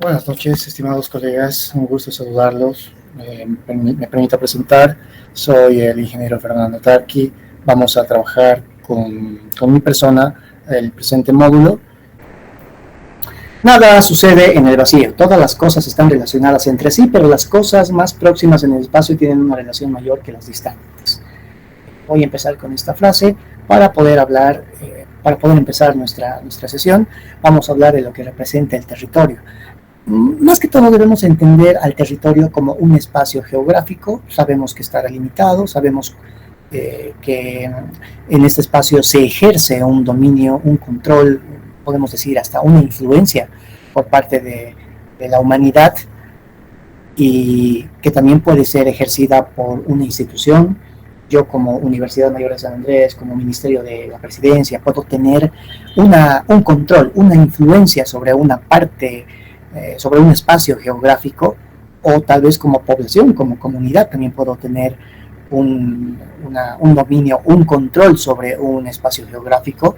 Buenas noches, estimados colegas, un gusto saludarlos. Me permito presentar, soy el ingeniero Fernando Tarqui. Vamos a trabajar con mi persona el presente módulo. Nada sucede en el vacío, todas las cosas están relacionadas entre sí, pero las cosas más próximas en el espacio tienen una relación mayor que las distantes. Voy a empezar con esta frase para poder hablar, para poder empezar nuestra sesión. Vamos a hablar de lo que representa el territorio. Más que todo debemos entender al territorio como un espacio geográfico. Sabemos que estará limitado, sabemos que en este espacio se ejerce un dominio, un control, podemos decir hasta una influencia por parte de la humanidad, y que también puede ser ejercida por una institución. Yo como Universidad Mayor de San Andrés, como Ministerio de la Presidencia, puedo tener un control, una influencia sobre una parte, sobre un espacio geográfico, o tal vez como población, como comunidad, también puedo tener un dominio, un control sobre un espacio geográfico.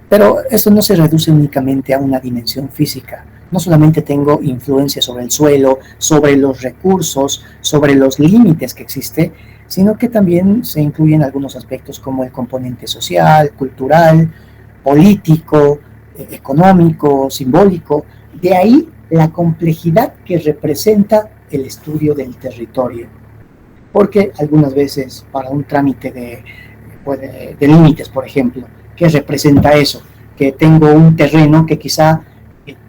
Pero eso no se reduce únicamente a una dimensión física. No solamente tengo influencia sobre el suelo, sobre los recursos, sobre los límites que existen, sino que también se incluyen algunos aspectos como el componente social, cultural, político, económico, simbólico. De ahí la complejidad que representa el estudio del territorio. Porque algunas veces para un trámite de límites, por ejemplo, ¿qué representa eso? Que tengo un terreno que quizá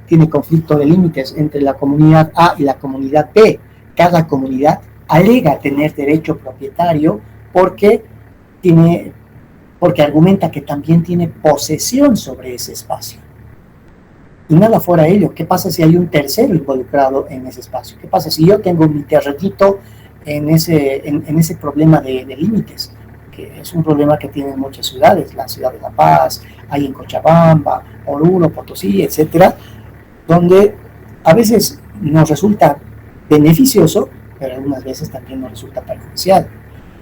tiene conflicto de límites entre la comunidad A y la comunidad B. Cada comunidad alega tener derecho propietario porque argumenta que también tiene posesión sobre ese espacio. Y nada fuera ello. ¿Qué pasa si hay un tercero involucrado en ese espacio? ¿Qué pasa si yo tengo mi terrenito en ese problema de límites? Que es un problema que tienen muchas ciudades, la ciudad de La Paz, hay en Cochabamba, Oruro, Potosí, etcétera, donde a veces nos resulta beneficioso, pero algunas veces también nos resulta perjudicial.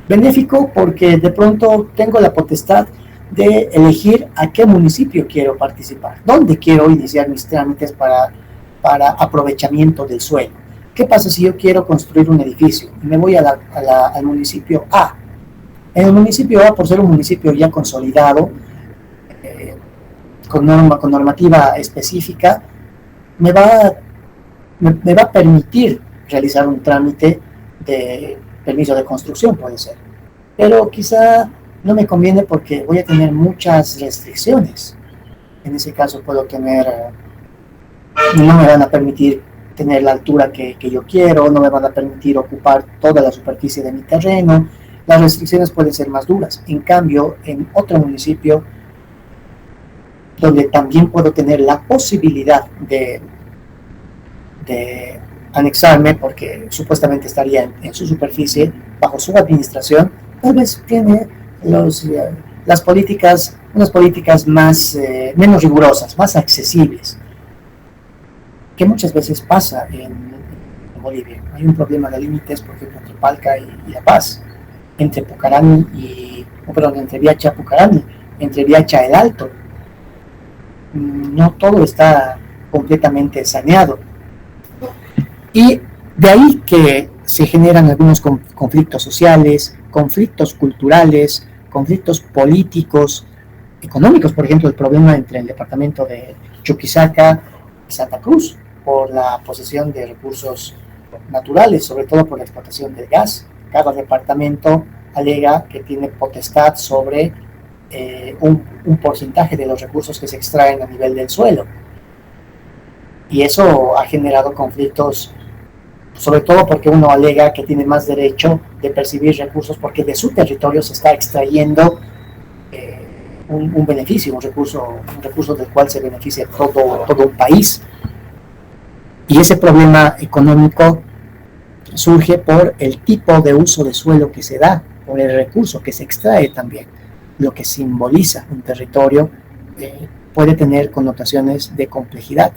Benéfico porque de pronto tengo la potestad de elegir a qué municipio quiero participar, dónde quiero iniciar mis trámites para aprovechamiento del suelo. ¿Qué pasa si yo quiero construir un edificio y me voy al municipio A? En el municipio A, por ser un municipio ya consolidado, con normativa específica, me va a permitir realizar un trámite de permiso de construcción, puede ser. Pero quizá no me conviene porque voy a tener muchas restricciones. En ese caso puedo no me van a permitir tener la altura que yo quiero, no me van a permitir ocupar toda la superficie de mi terreno. Las restricciones pueden ser más duras. En cambio, en otro municipio, donde también puedo tener la posibilidad de anexarme, porque supuestamente estaría en su superficie, bajo su administración, tal vez tiene unas políticas menos rigurosas, más accesibles, que muchas veces pasa en Bolivia. Hay un problema de límites, por ejemplo, entre Palca y La Paz, entre Viacha Pucarani, entre Viacha El Alto. No todo está completamente saneado. Y de ahí que se generan algunos conflictos sociales, conflictos culturales, conflictos políticos, económicos. Por ejemplo, el problema entre el departamento de Chuquisaca y Santa Cruz por la posesión de recursos naturales, sobre todo por la explotación del gas. Cada departamento alega que tiene potestad sobre un porcentaje de los recursos que se extraen a nivel del suelo. Y eso ha generado conflictos, sobre todo porque uno alega que tiene más derecho de percibir recursos porque de su territorio se está extrayendo un beneficio, un recurso del cual se beneficia todo un país. Y ese problema económico surge por el tipo de uso de suelo que se da, por el recurso que se extrae también. Lo que simboliza un territorio puede tener connotaciones de complejidad.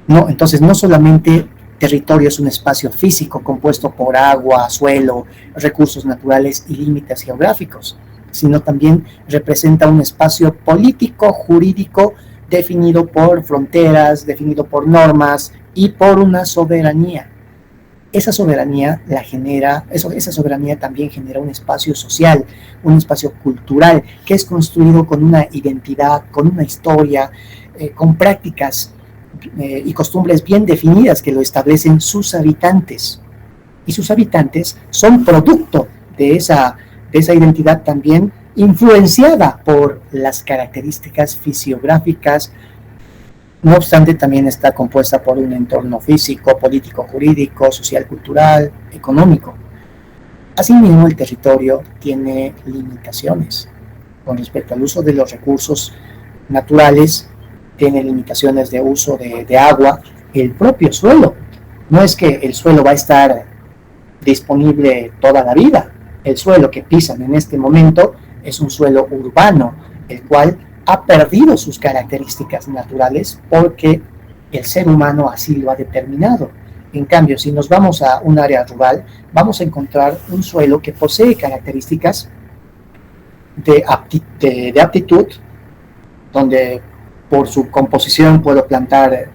Entonces, no solamente territorio es un espacio físico compuesto por agua, suelo, recursos naturales y límites geográficos, sino también representa un espacio político, jurídico, definido por fronteras, definido por normas y por una soberanía. Esa soberanía esa soberanía también genera un espacio social, un espacio cultural que es construido con una identidad, con una historia, con prácticas y costumbres bien definidas que lo establecen sus habitantes. Y sus habitantes son producto de esa identidad también influenciada por las características fisiográficas. No obstante, también está compuesta por un entorno físico, político, jurídico, social, cultural, económico. Asimismo, el territorio tiene limitaciones con respecto al uso de los recursos naturales, tiene limitaciones de uso de agua, el propio suelo. No es que el suelo va a estar disponible toda la vida. El suelo que pisan en este momento es un suelo urbano, el cual ha perdido sus características naturales porque el ser humano así lo ha determinado. En cambio, si nos vamos a un área rural, vamos a encontrar un suelo que posee características de aptitud, donde por su composición puedo plantar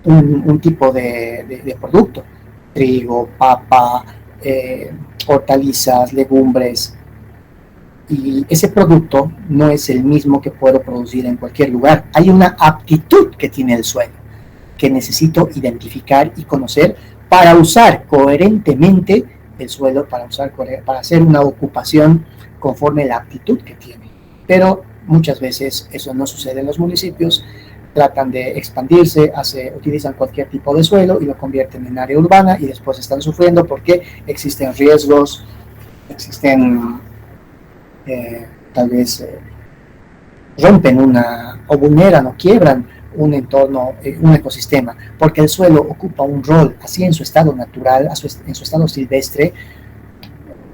un tipo de producto, trigo, papa, hortalizas, legumbres, y ese producto no es el mismo que puedo producir en cualquier lugar. Hay una aptitud que tiene el suelo, que necesito identificar y conocer para usar coherentemente el suelo, para hacer una ocupación conforme la aptitud que tiene. Pero muchas veces eso no sucede en los municipios, tratan de expandirse, utilizan cualquier tipo de suelo y lo convierten en área urbana y después están sufriendo porque existen riesgos, existen tal vez rompen o vulneran o quiebran un entorno, un ecosistema, porque el suelo ocupa un rol así en su estado natural, en su estado silvestre.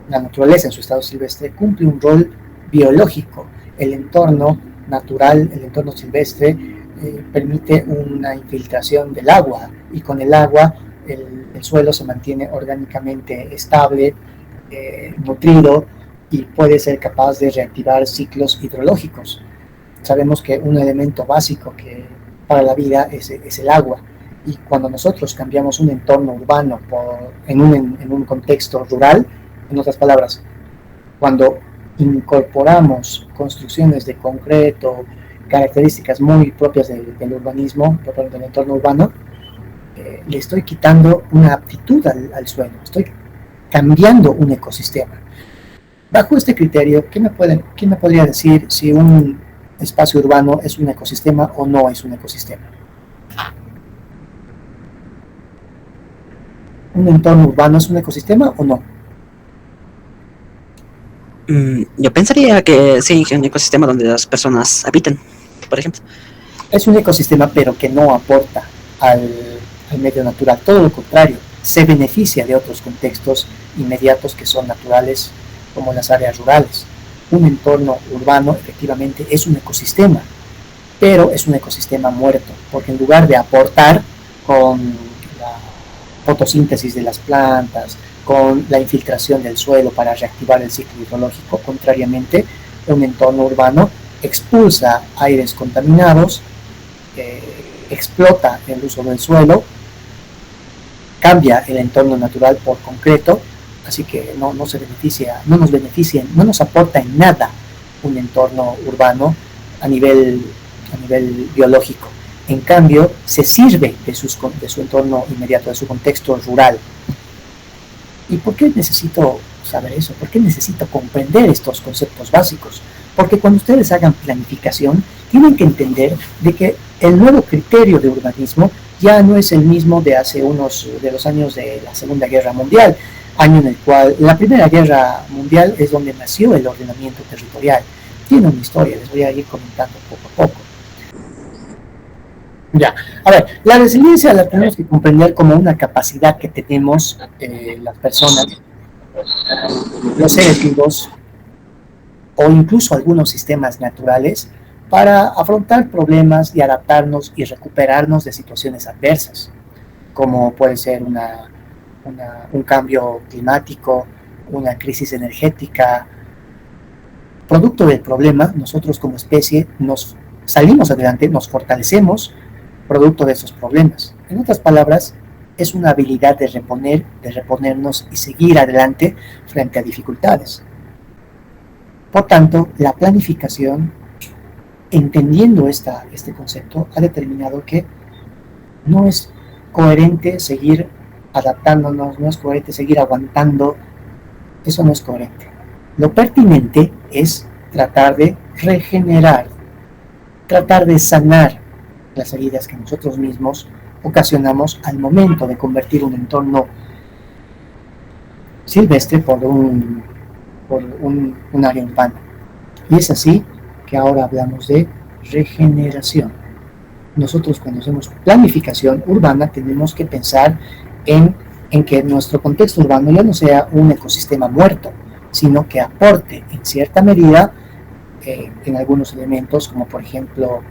La naturaleza en su estado silvestre cumple un rol biológico. El entorno natural, el entorno silvestre, permite una infiltración del agua, y con el agua el suelo se mantiene orgánicamente estable, nutrido, y puede ser capaz de reactivar ciclos hidrológicos. Sabemos que un elemento básico para la vida es el agua, y cuando nosotros cambiamos un entorno urbano en un contexto rural, en otras palabras, cuando incorporamos construcciones de concreto, características muy propias del urbanismo, del entorno urbano, le estoy quitando una aptitud al suelo, estoy cambiando un ecosistema. Bajo este criterio, ¿quién me podría decir si un espacio urbano es un ecosistema o no es un ecosistema? ¿Un entorno urbano es un ecosistema o no? Yo pensaría que sí, un ecosistema donde las personas habitan, por ejemplo. Es un ecosistema, pero que no aporta al medio natural. Todo lo contrario, se beneficia de otros contextos inmediatos que son naturales, como las áreas rurales. Un entorno urbano efectivamente es un ecosistema, pero es un ecosistema muerto, porque en lugar de aportar con la fotosíntesis de las plantas, con la infiltración del suelo para reactivar el ciclo hidrológico, contrariamente, un entorno urbano expulsa aires contaminados, explota el uso del suelo, cambia el entorno natural por concreto, así que no nos aporta en nada un entorno urbano a nivel biológico. En cambio, se sirve de su entorno inmediato, de su contexto rural. ¿Y por qué necesito saber eso? ¿Por qué necesito comprender estos conceptos básicos? Porque cuando ustedes hagan planificación, tienen que entender de que el nuevo criterio de urbanismo ya no es el mismo de los años de la Segunda Guerra Mundial, año en el cual la Primera Guerra Mundial es donde nació el ordenamiento territorial. Tiene una historia, les voy a ir comentando poco a poco. Ya, a ver, la resiliencia la tenemos que comprender como una capacidad que tenemos las personas, los seres vivos, o incluso algunos sistemas naturales, para afrontar problemas y adaptarnos y recuperarnos de situaciones adversas, como puede ser un cambio climático, una crisis energética. Producto del problema, nosotros como especie nos salimos adelante, nos fortalecemos producto de esos problemas. En otras palabras, es una habilidad de reponernos y seguir adelante frente a dificultades. Por tanto, la planificación, entendiendo este concepto, ha determinado que no es coherente seguir adaptándonos, no es coherente seguir aguantando, eso no es coherente. Lo pertinente es tratar de regenerar, tratar de sanar las heridas que nosotros mismos ocasionamos al momento de convertir un entorno silvestre por un área urbana. Y es así que ahora hablamos de regeneración. Nosotros cuando hacemos planificación urbana tenemos que pensar en que nuestro contexto urbano ya no sea un ecosistema muerto, sino que aporte en cierta medida en algunos elementos, como por ejemplo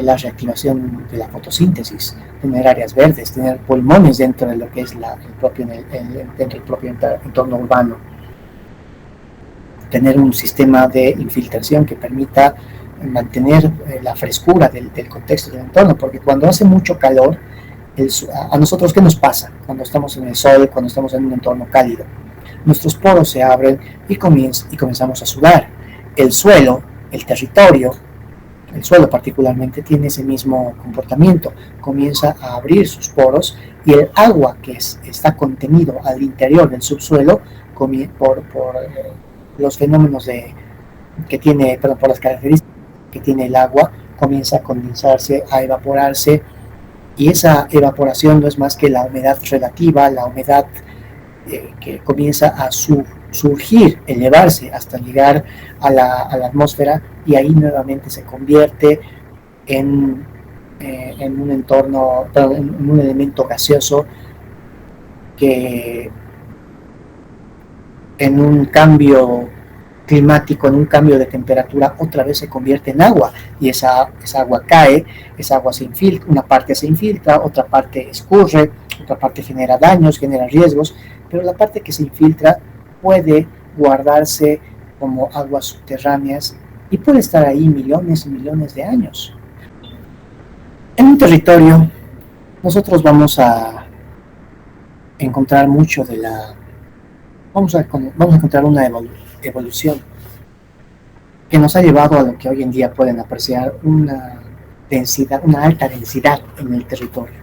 la reactivación de la fotosíntesis, tener áreas verdes, tener pulmones dentro de lo que es dentro del propio entorno urbano, tener un sistema de infiltración que permita mantener la frescura del contexto del entorno, porque cuando hace mucho calor, a nosotros, ¿qué nos pasa cuando estamos en el sol, cuando estamos en un entorno cálido? Nuestros poros se abren y comenzamos a sudar. El suelo, el territorio, el suelo particularmente tiene ese mismo comportamiento, comienza a abrir sus poros y el agua que está contenido al interior del subsuelo por los fenómenos por las características que tiene el agua, comienza a condensarse, a evaporarse, y esa evaporación no es más que la humedad relativa, la humedad que comienza a surgir, elevarse hasta llegar a la atmósfera, y ahí nuevamente se convierte en un entorno, en un elemento gaseoso que en un cambio climático, en un cambio de temperatura, otra vez se convierte en agua, y esa agua cae, esa agua se infiltra, una parte se infiltra, otra parte escurre, otra parte genera daños, genera riesgos, pero la parte que se infiltra puede guardarse como aguas subterráneas y puede estar ahí millones y millones de años. En un territorio, nosotros vamos a encontrar mucho de vamos a encontrar una evolución que nos ha llevado a lo que hoy en día pueden apreciar una alta densidad en el territorio.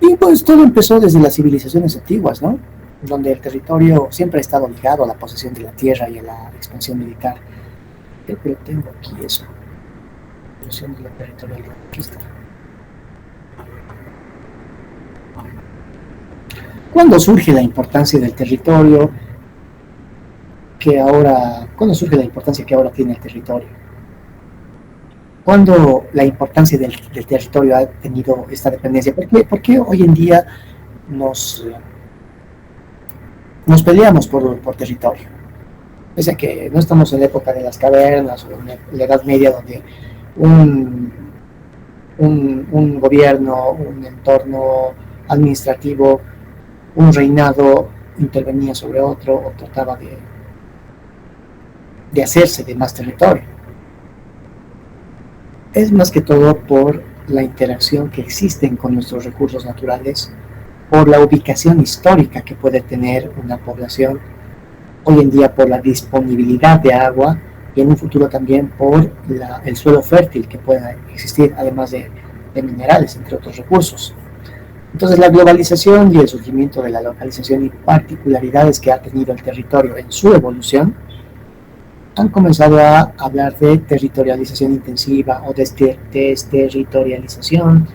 Y pues todo empezó desde las civilizaciones antiguas, ¿no? Donde el territorio siempre ha estado ligado a la posesión de la tierra y a la expansión militar. Creo que lo tengo aquí, eso. Evolución de la territorial conquista. ¿Cuándo surge la importancia del territorio cuándo surge la importancia que ahora tiene el territorio? ¿Cuándo la importancia del territorio ha tenido esta dependencia? ¿Por qué hoy en día nos peleamos por territorio? Pese a que no estamos en la época de las cavernas o en la Edad Media, donde un gobierno, un entorno administrativo, un reinado intervenía sobre otro o trataba de hacerse de más territorio. Es más que todo por la interacción que existen con nuestros recursos naturales, por la ubicación histórica que puede tener una población, hoy en día por la disponibilidad de agua, y en un futuro también por el suelo fértil que pueda existir, además de minerales, entre otros recursos. Entonces, la globalización y el surgimiento de la localización y particularidades que ha tenido el territorio en su evolución han comenzado a hablar de territorialización intensiva o desterritorialización,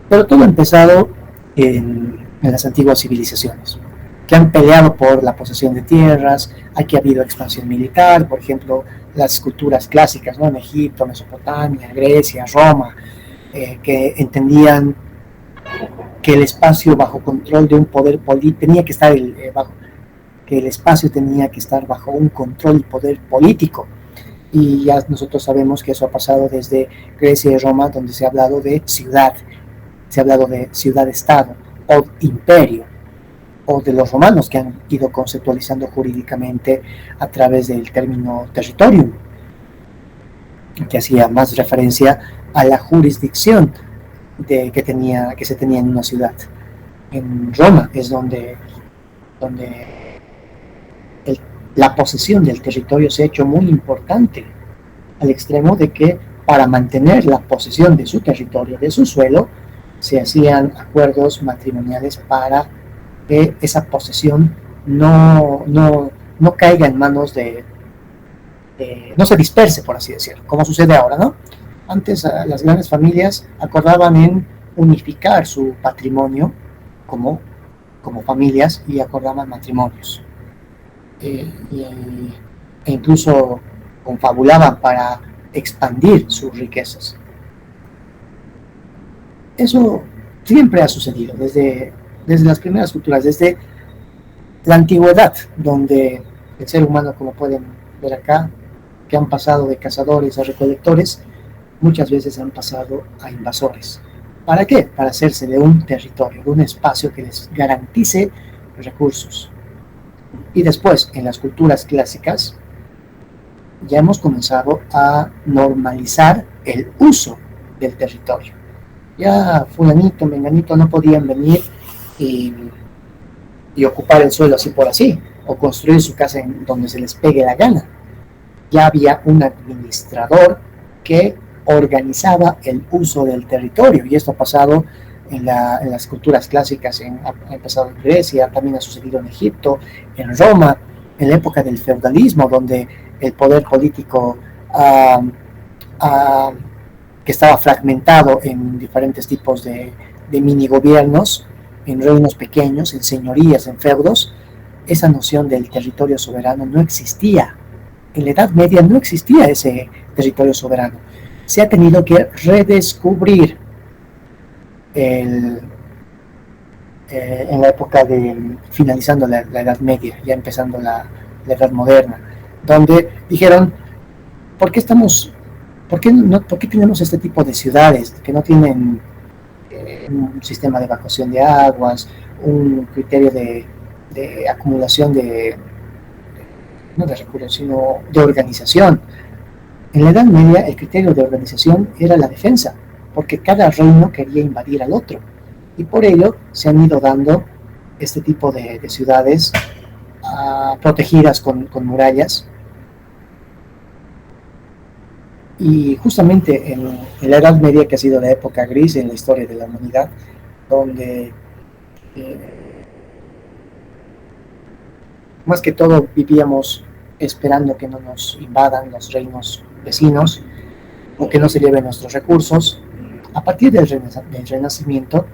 pero todo ha empezado en las antiguas civilizaciones, que han peleado por la posesión de tierras. Aquí ha habido expansión militar, por ejemplo, las culturas clásicas, ¿no? En Egipto, Mesopotamia, Grecia, Roma, que entendían que el espacio bajo control de un poder tenía que estar que el espacio tenía que estar bajo un control y poder político. Y ya nosotros sabemos que eso ha pasado desde Grecia y Roma, donde se ha hablado de ciudad, se ha hablado de ciudad-estado o imperio, o de los romanos, que han ido conceptualizando jurídicamente a través del término territorium. que hacía más referencia a la jurisdicción que se tenía en una ciudad. En Roma es donde el, la posesión del territorio se ha hecho muy importante, al extremo de que para mantener la posesión de su territorio, de su suelo, se hacían acuerdos matrimoniales para que esa posesión no caiga en manos no se disperse, por así decirlo, como sucede ahora, ¿no? Antes las grandes familias acordaban en unificar su patrimonio como, como familias y acordaban matrimonios. E incluso confabulaban para expandir sus riquezas. Eso siempre ha sucedido desde las primeras culturas, desde la antigüedad, donde el ser humano, como pueden ver acá, que han pasado de cazadores a recolectores, muchas veces han pasado a invasores. ¿Para qué? Para hacerse de un territorio, de un espacio que les garantice recursos. Y después, en las culturas clásicas, ya hemos comenzado a normalizar el uso del territorio. Ya fulanito, menganito no podían venir y ocupar el suelo así por así, o construir su casa en donde se les pegue la gana. Ya había un administrador que organizaba el uso del territorio, y esto ha pasado en las culturas clásicas, ha empezado en Grecia, también ha sucedido en Egipto, en Roma, en la época del feudalismo, donde el poder político que estaba fragmentado en diferentes tipos de mini gobiernos, en reinos pequeños, en señorías, en feudos, esa noción del territorio soberano no existía. En la Edad Media no existía ese territorio soberano. Se ha tenido que redescubrir en la época de finalizando la Edad Media, ya empezando la Edad Moderna, donde dijeron, ¿por qué tenemos este tipo de ciudades que no tienen un sistema de evacuación de aguas, un criterio de acumulación no de recursos, sino de organización? En la Edad Media el criterio de organización era la defensa, porque cada reino quería invadir al otro, y por ello se han ido dando este tipo de ciudades protegidas con murallas. Y justamente en la Edad Media, que ha sido la época gris en la historia de la humanidad, donde más que todo vivíamos esperando que no nos invadan los reinos vecinos o que no se lleven nuestros recursos, a partir del Renacimiento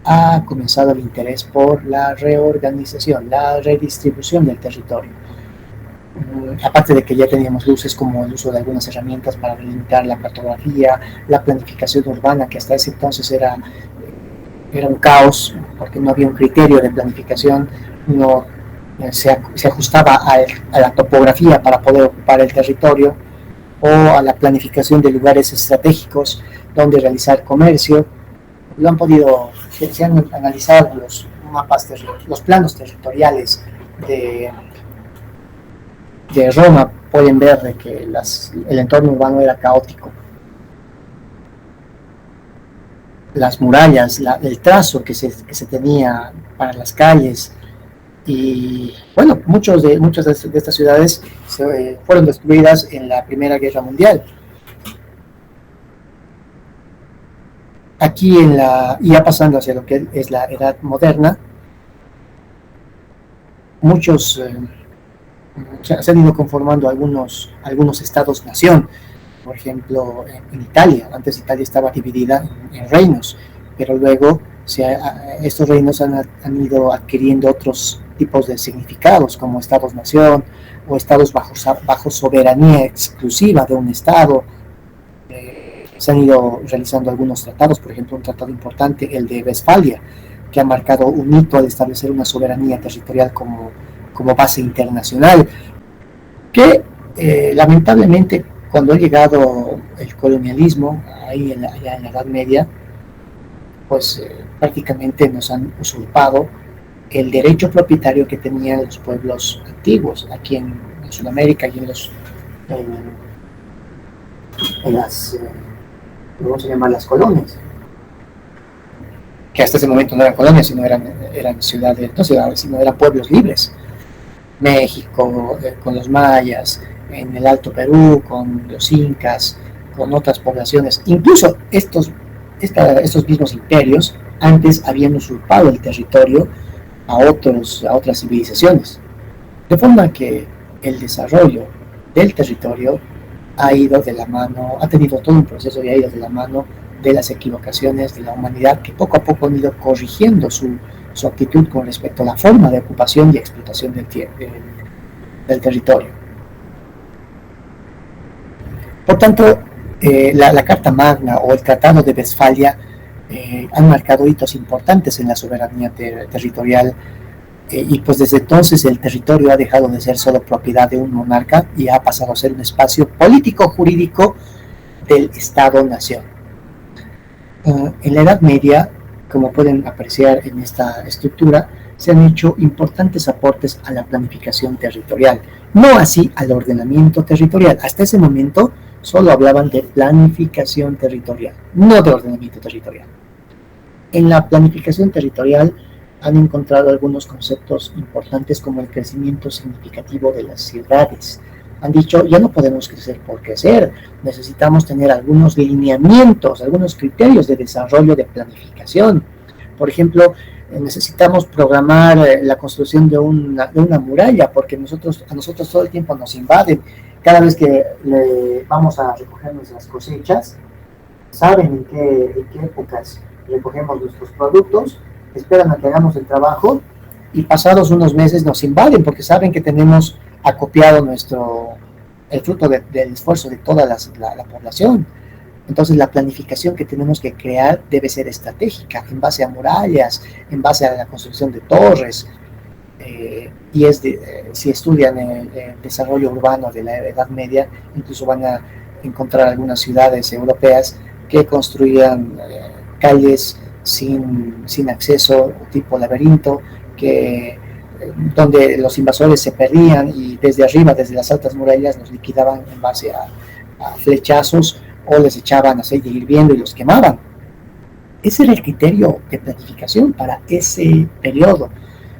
ha comenzado el interés por la reorganización, la redistribución del territorio. Aparte de que ya teníamos luces como el uso de algunas herramientas para delimitar la cartografía, la planificación urbana, que hasta ese entonces era un caos, porque no había un criterio de planificación, uno se ajustaba a la topografía para poder ocupar el territorio, o a la planificación de lugares estratégicos donde realizar comercio. Se han analizado los mapas, los planos territoriales de Roma, pueden ver de que el entorno urbano era caótico. Las murallas, el trazo que se tenía para las calles, y bueno, muchas de estas ciudades fueron destruidas en la Primera Guerra Mundial. Aquí ya pasando hacia lo que es la Edad Moderna, muchos se han ido conformando algunos estados-nación. Por ejemplo, en Italia, antes Italia estaba dividida en reinos, pero luego estos reinos han ido adquiriendo otros tipos de significados, como estados-nación o estados bajo soberanía exclusiva de un estado. Se han ido realizando algunos tratados, por ejemplo, un tratado importante, el de Westfalia, que ha marcado un hito al establecer una soberanía territorial como base internacional, que lamentablemente, cuando ha llegado el colonialismo, ahí en la Edad Media, pues prácticamente nos han usurpado el derecho propietario que tenían los pueblos antiguos aquí en Sudamérica y en las, vamos a llamar las colonias, que hasta ese momento no eran colonias, sino eran ciudades, no ciudades, sino eran pueblos libres. México, con los mayas, en el Alto Perú, con los incas, con otras poblaciones. Incluso estos mismos imperios antes habían usurpado el territorio a otras civilizaciones. De forma que el desarrollo del territorio ha ido de la mano, ha tenido todo un proceso y ha ido de la mano de las equivocaciones de la humanidad, que poco a poco han ido corrigiendo su actitud con respecto a la forma de ocupación y explotación del territorio. Por tanto, la Carta Magna o el Tratado de Westfalia han marcado hitos importantes en la soberanía territorial, y pues desde entonces el territorio ha dejado de ser solo propiedad de un monarca y ha pasado a ser un espacio político-jurídico del Estado-Nación. En la Edad Media, como pueden apreciar en esta estructura, se han hecho importantes aportes a la planificación territorial, no así al ordenamiento territorial. Hasta ese momento solo hablaban de planificación territorial, no de ordenamiento territorial. En la planificación territorial han encontrado algunos conceptos importantes como el crecimiento significativo de las ciudades. Han dicho, ya no podemos crecer por crecer, necesitamos tener algunos lineamientos, algunos criterios de desarrollo de planificación. Por ejemplo, necesitamos programar la construcción de una muralla, porque a nosotros todo el tiempo nos invaden. Cada vez que vamos a recoger nuestras cosechas, saben en qué épocas recogemos nuestros productos, esperan a que hagamos el trabajo y pasados unos meses nos invaden porque saben que tenemos acopiado el fruto del esfuerzo de toda la población. Entonces la planificación que tenemos que crear debe ser estratégica, en base a murallas, en base a la construcción de torres, si estudian el desarrollo urbano de la Edad Media, incluso van a encontrar algunas ciudades europeas que construían calles sin acceso, tipo laberinto, donde los invasores se perdían y desde arriba, desde las altas murallas, los liquidaban en base a flechazos o les echaban aceite hirviendo y los quemaban. Ese era el criterio de planificación para ese periodo.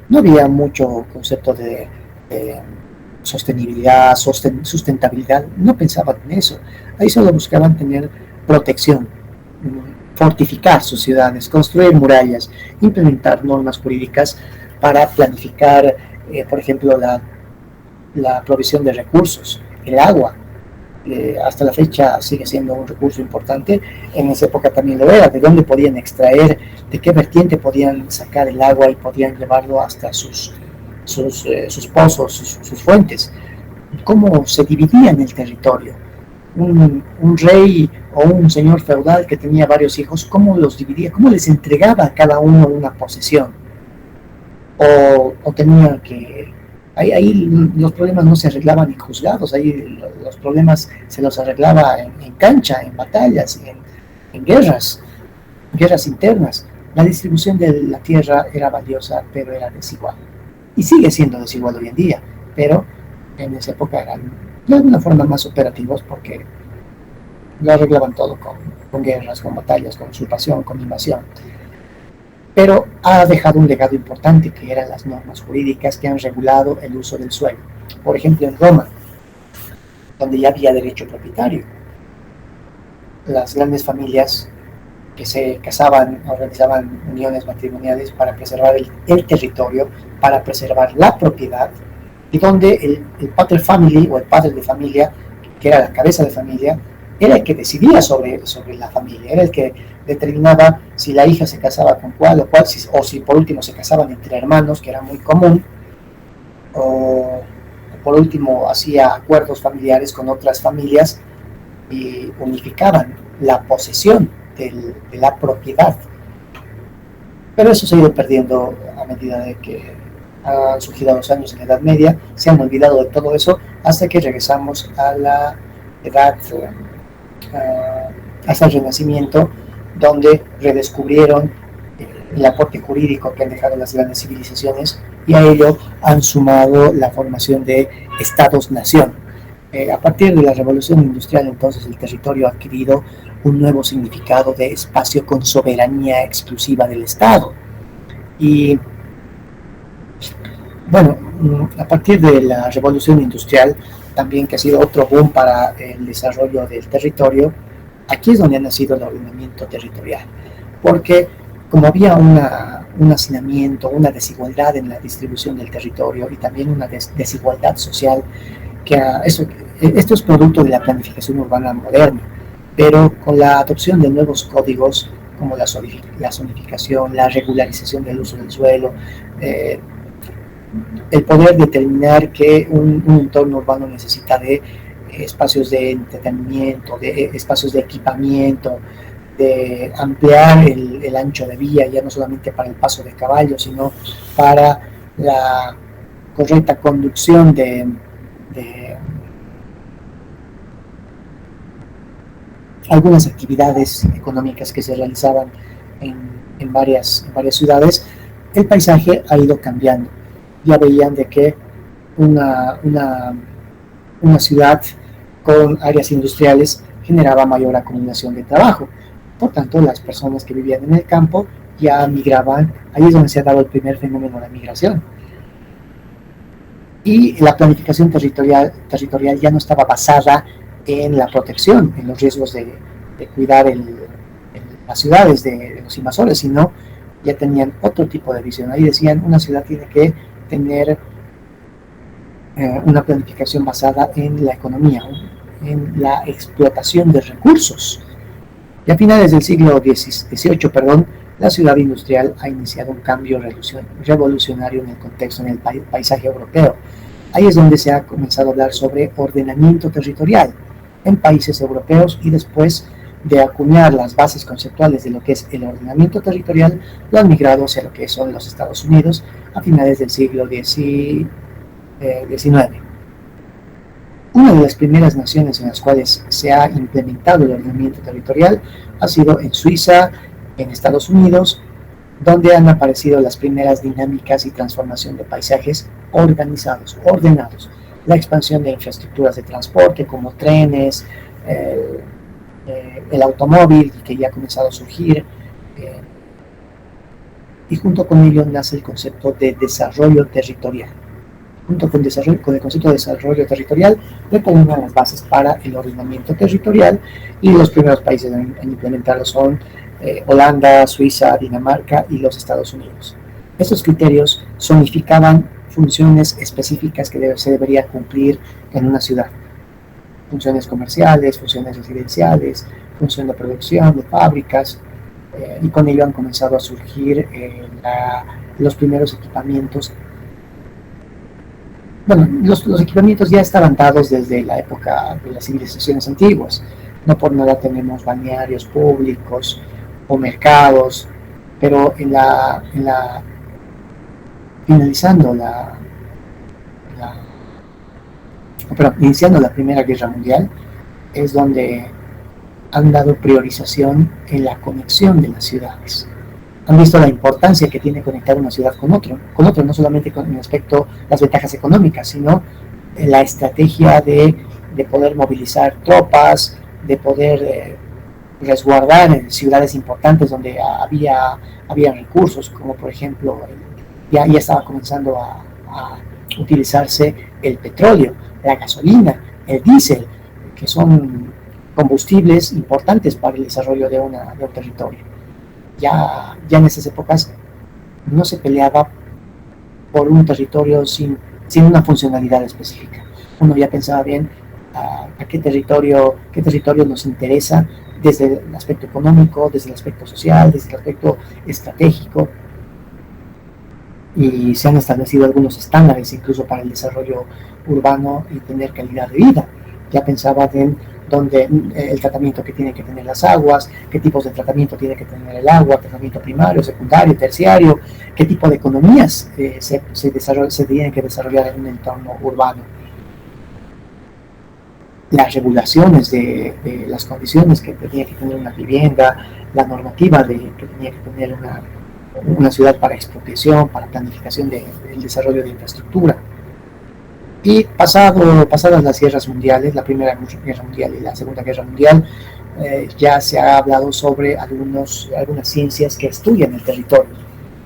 No había mucho concepto de sostenibilidad, sustentabilidad, no pensaban en eso. Ahí solo buscaban tener protección, fortificar sus ciudades, construir murallas, implementar normas jurídicas para planificar, por ejemplo, la provisión de recursos, el agua. Hasta la fecha sigue siendo un recurso importante, en esa época también lo era, de dónde podían extraer, de qué vertiente podían sacar el agua y podían llevarlo hasta sus pozos, sus fuentes. Cómo se dividía en el territorio. Un rey o un señor feudal que tenía varios hijos, cómo los dividía, cómo les entregaba a cada uno una posesión, o tenía que... Ahí los problemas no se arreglaban en juzgados, ahí los problemas se los arreglaba en cancha, en batallas, en guerras internas. La distribución de la tierra era valiosa, pero era desigual. Y sigue siendo desigual hoy en día, pero en esa época eran de alguna forma más operativos porque lo arreglaban todo con guerras, con batallas, con usurpación, con invasión. Pero ha dejado un legado importante que eran las normas jurídicas que han regulado el uso del suelo. Por ejemplo, en Roma, donde ya había derecho propietario, las grandes familias que se casaban o realizaban uniones matrimoniales para preservar el territorio, para preservar la propiedad, y donde el pater family o el padre de familia, que era la cabeza de familia, era el que decidía sobre la familia, era el que determinaba si la hija se casaba con cuál o cuál, o si por último se casaban entre hermanos, que era muy común, o por último hacía acuerdos familiares con otras familias y unificaban la posesión de la propiedad. Pero eso se ha ido perdiendo a medida de que han surgido los años en la Edad Media, se han olvidado de todo eso hasta que regresamos a la Edad, hasta el Renacimiento, donde redescubrieron el aporte jurídico que han dejado las grandes civilizaciones y a ello han sumado la formación de estados-nación. A partir de la revolución industrial, entonces, el territorio ha adquirido un nuevo significado de espacio con soberanía exclusiva del Estado. Y bueno, a partir de la revolución industrial, también que ha sido otro boom para el desarrollo del territorio, aquí es donde ha nacido el ordenamiento territorial, porque como había un hacinamiento, una desigualdad en la distribución del territorio y también una desigualdad social, esto es producto de la planificación urbana moderna, pero con la adopción de nuevos códigos como la zonificación, la regularización del uso del suelo, el poder determinar que un entorno urbano necesita de espacios de entretenimiento, de espacios de equipamiento, de ampliar el ancho de vía, ya no solamente para el paso de caballos, sino para la correcta conducción de algunas actividades económicas que se realizaban en varias ciudades. El paisaje ha ido cambiando. Ya veían de que una ciudad con áreas industriales generaba mayor acumulación de trabajo. Por tanto, las personas que vivían en el campo ya migraban. Ahí es donde se ha dado el primer fenómeno de migración. Y la planificación territorial ya no estaba basada en la protección, en los riesgos de cuidar las ciudades de los invasores, sino ya tenían otro tipo de visión. Ahí decían, una ciudad tiene que tener una planificación basada en la economía, en la explotación de recursos. Y a finales del siglo XVIII, la ciudad industrial ha iniciado un cambio revolucionario en el contexto, en el paisaje europeo. Ahí es donde se ha comenzado a hablar sobre ordenamiento territorial en países europeos, y después de acuñar las bases conceptuales de lo que es el ordenamiento territorial, lo han migrado hacia lo que son los Estados Unidos a finales del siglo XIX. Una de las primeras naciones en las cuales se ha implementado el ordenamiento territorial ha sido en Suiza, en Estados Unidos, donde han aparecido las primeras dinámicas y transformación de paisajes organizados, ordenados. La expansión de infraestructuras de transporte como trenes, el automóvil, que ya ha comenzado a surgir, y junto con ello nace el concepto de desarrollo territorial. Junto con el concepto de desarrollo territorial, determinan las bases para el ordenamiento territorial, y los primeros países en implementarlo son Holanda, Suiza, Dinamarca y los Estados Unidos. Estos criterios zonificaban funciones específicas que se debería cumplir en una ciudad. Funciones comerciales, funciones residenciales, función de producción, de fábricas, y con ello han comenzado a surgir los primeros equipamientos. Bueno, los equipamientos ya estaban dados desde la época de las civilizaciones antiguas. No por nada tenemos balnearios públicos o mercados, pero iniciando la Primera Guerra Mundial, es donde han dado priorización en la conexión de las ciudades. Han visto la importancia que tiene conectar una ciudad con otro, no solamente con respecto a las ventajas económicas, sino la estrategia de poder movilizar tropas, de poder resguardar en ciudades importantes donde había recursos, como por ejemplo, ya estaba comenzando a utilizarse el petróleo, la gasolina, el diésel, que son combustibles importantes para el desarrollo de un territorio. Ya en esas épocas no se peleaba por un territorio sin una funcionalidad específica. Uno ya pensaba bien a qué territorio nos interesa, desde el aspecto económico, desde el aspecto social, desde el aspecto estratégico, y se han establecido algunos estándares incluso para el desarrollo urbano y tener calidad de vida. Ya pensaba en el tratamiento que tienen que tener las aguas, qué tipos de tratamiento tiene que tener el agua, tratamiento primario, secundario, terciario, qué tipo de economías se tienen que desarrollar en un entorno urbano. Las regulaciones de las condiciones que tenía que tener una vivienda, la normativa que tenía que tener una ciudad para expropiación, para planificación del desarrollo de infraestructura. Y pasadas las guerras mundiales, la Primera Guerra Mundial y la Segunda Guerra Mundial, ya se ha hablado sobre algunas ciencias que estudian el territorio,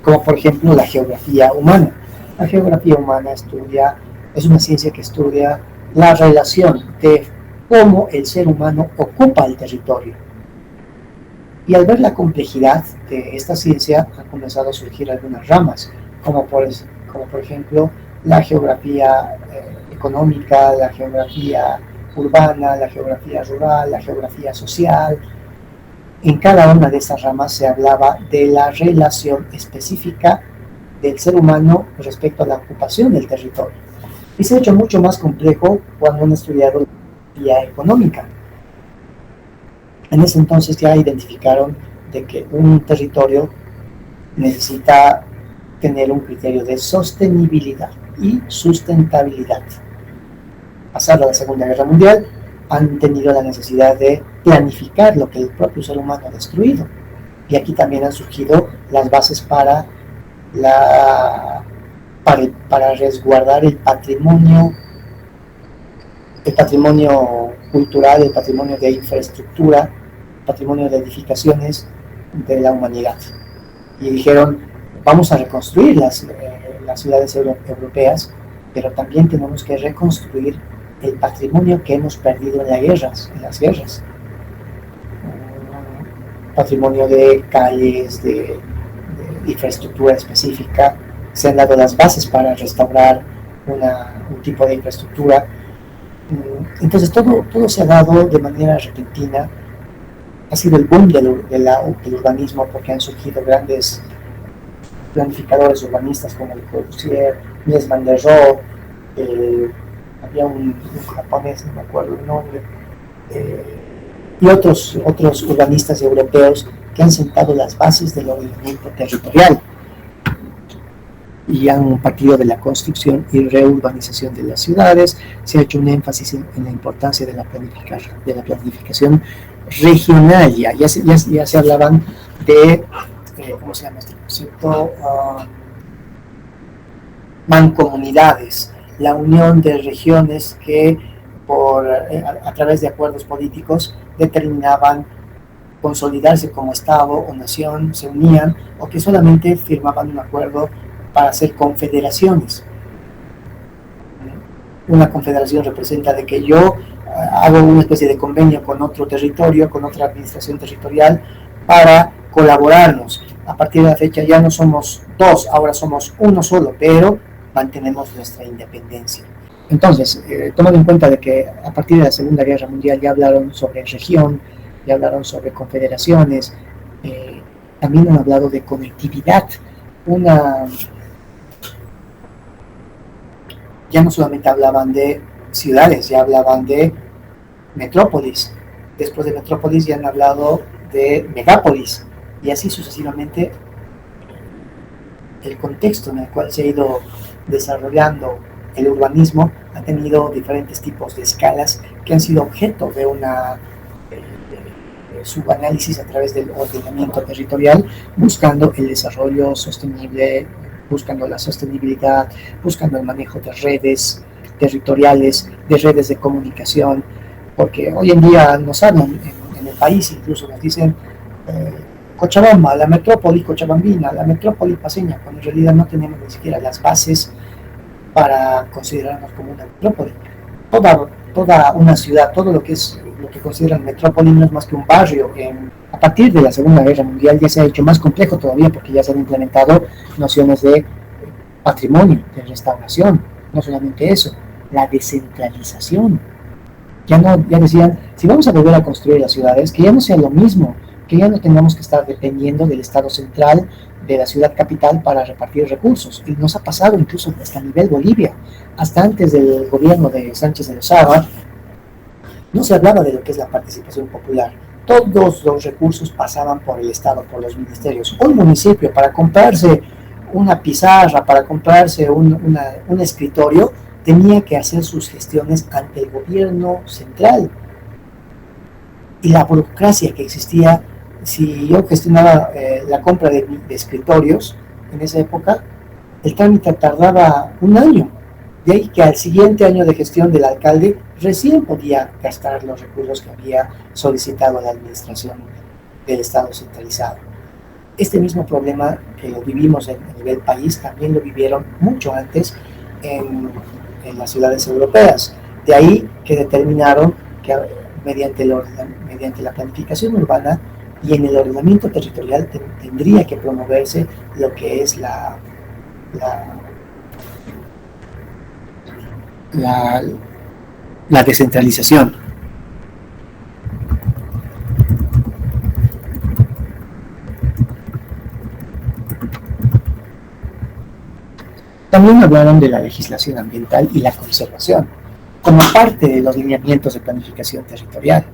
como por ejemplo la geografía humana. La geografía humana es una ciencia que estudia la relación de cómo el ser humano ocupa el territorio. Y al ver la complejidad de esta ciencia, han comenzado a surgir algunas ramas, como por ejemplo la geografía económica, la geografía urbana, la geografía rural, la geografía social. En cada una de estas ramas se hablaba de la relación específica del ser humano respecto a la ocupación del territorio. Y se ha hecho mucho más complejo cuando han estudiado la geografía económica. En ese entonces ya identificaron de que un territorio necesita tener un criterio de sostenibilidad y sustentabilidad. Pasada la Segunda Guerra Mundial, han tenido la necesidad de planificar lo que el propio ser humano ha destruido. Y aquí también han surgido las bases para resguardar el patrimonio cultural, el patrimonio de infraestructura, el patrimonio de edificaciones de la humanidad. Y dijeron, vamos a reconstruir las ciudades europeas, pero también tenemos que reconstruir el patrimonio que hemos perdido en las guerras. Patrimonio de calles, de infraestructura específica. Se han dado las bases para restaurar un tipo de infraestructura. Entonces todo se ha dado de manera repentina. Ha sido el boom del urbanismo, porque han surgido grandes planificadores urbanistas como Le Corbusier, Mies van der Rohe, había un japonés, no me acuerdo el nombre, y otros urbanistas europeos que han sentado las bases del ordenamiento territorial y han partido de la construcción y reurbanización de las ciudades. Se ha hecho un énfasis en la importancia de la planificación regional. Ya se hablaban de, ¿cómo se llama este concepto? Mancomunidades, la unión de regiones que a través de acuerdos políticos determinaban consolidarse como Estado o nación, se unían, o que solamente firmaban un acuerdo para hacer confederaciones. Una confederación representa de que yo hago una especie de convenio con otro territorio, con otra administración territorial, para colaborarnos. A partir de la fecha ya no somos dos, ahora somos uno solo, pero mantenemos nuestra independencia. Entonces, tomando en cuenta de que a partir de la Segunda Guerra Mundial ya hablaron sobre región, ya hablaron sobre confederaciones, también han hablado de conectividad. Ya no solamente hablaban de ciudades, ya hablaban de metrópolis. Después de metrópolis ya han hablado de megápolis, y así sucesivamente. El contexto en el cual se ha ido desarrollando el urbanismo ha tenido diferentes tipos de escalas que han sido objeto de una subanálisis a través del ordenamiento territorial, buscando el desarrollo sostenible, buscando la sostenibilidad, buscando el manejo de redes territoriales, de redes de comunicación, porque hoy en día nos hablan en el país, incluso nos dicen Cochabamba, la metrópoli cochabambina, la metrópoli paseña, cuando en realidad no tenemos ni siquiera las bases para considerarnos como una metrópoli. Toda una ciudad, todo lo que consideran metrópoli no es más que un barrio. A partir de la Segunda Guerra Mundial ya se ha hecho más complejo todavía, porque ya se han implementado nociones de patrimonio, de restauración. No solamente eso, la descentralización. Ya decían, si vamos a volver a construir las ciudades, que ya no sea lo mismo, que ya no tengamos que estar dependiendo del Estado central, de la ciudad capital, para repartir recursos. Y nos ha pasado incluso hasta a nivel Bolivia. Hasta antes del gobierno de Sánchez de Lozada, no se hablaba de lo que es la participación popular. Todos los recursos pasaban por el Estado, por los ministerios. Un municipio, para comprarse una pizarra, para comprarse un escritorio, tenía que hacer sus gestiones ante el gobierno central. Y la burocracia que existía, si yo gestionaba la compra de escritorios en esa época, el trámite tardaba un año, De ahí que al siguiente año de gestión del alcalde recién podía gastar los recursos que había solicitado a la administración del Estado centralizado. Este mismo problema que lo vivimos a nivel país también lo vivieron mucho antes en las ciudades europeas. De ahí que determinaron que mediante la planificación urbana y en el ordenamiento territorial tendría que promoverse lo que es la, la, la descentralización. También hablaron de la legislación ambiental y la conservación como parte de los lineamientos de planificación territorial.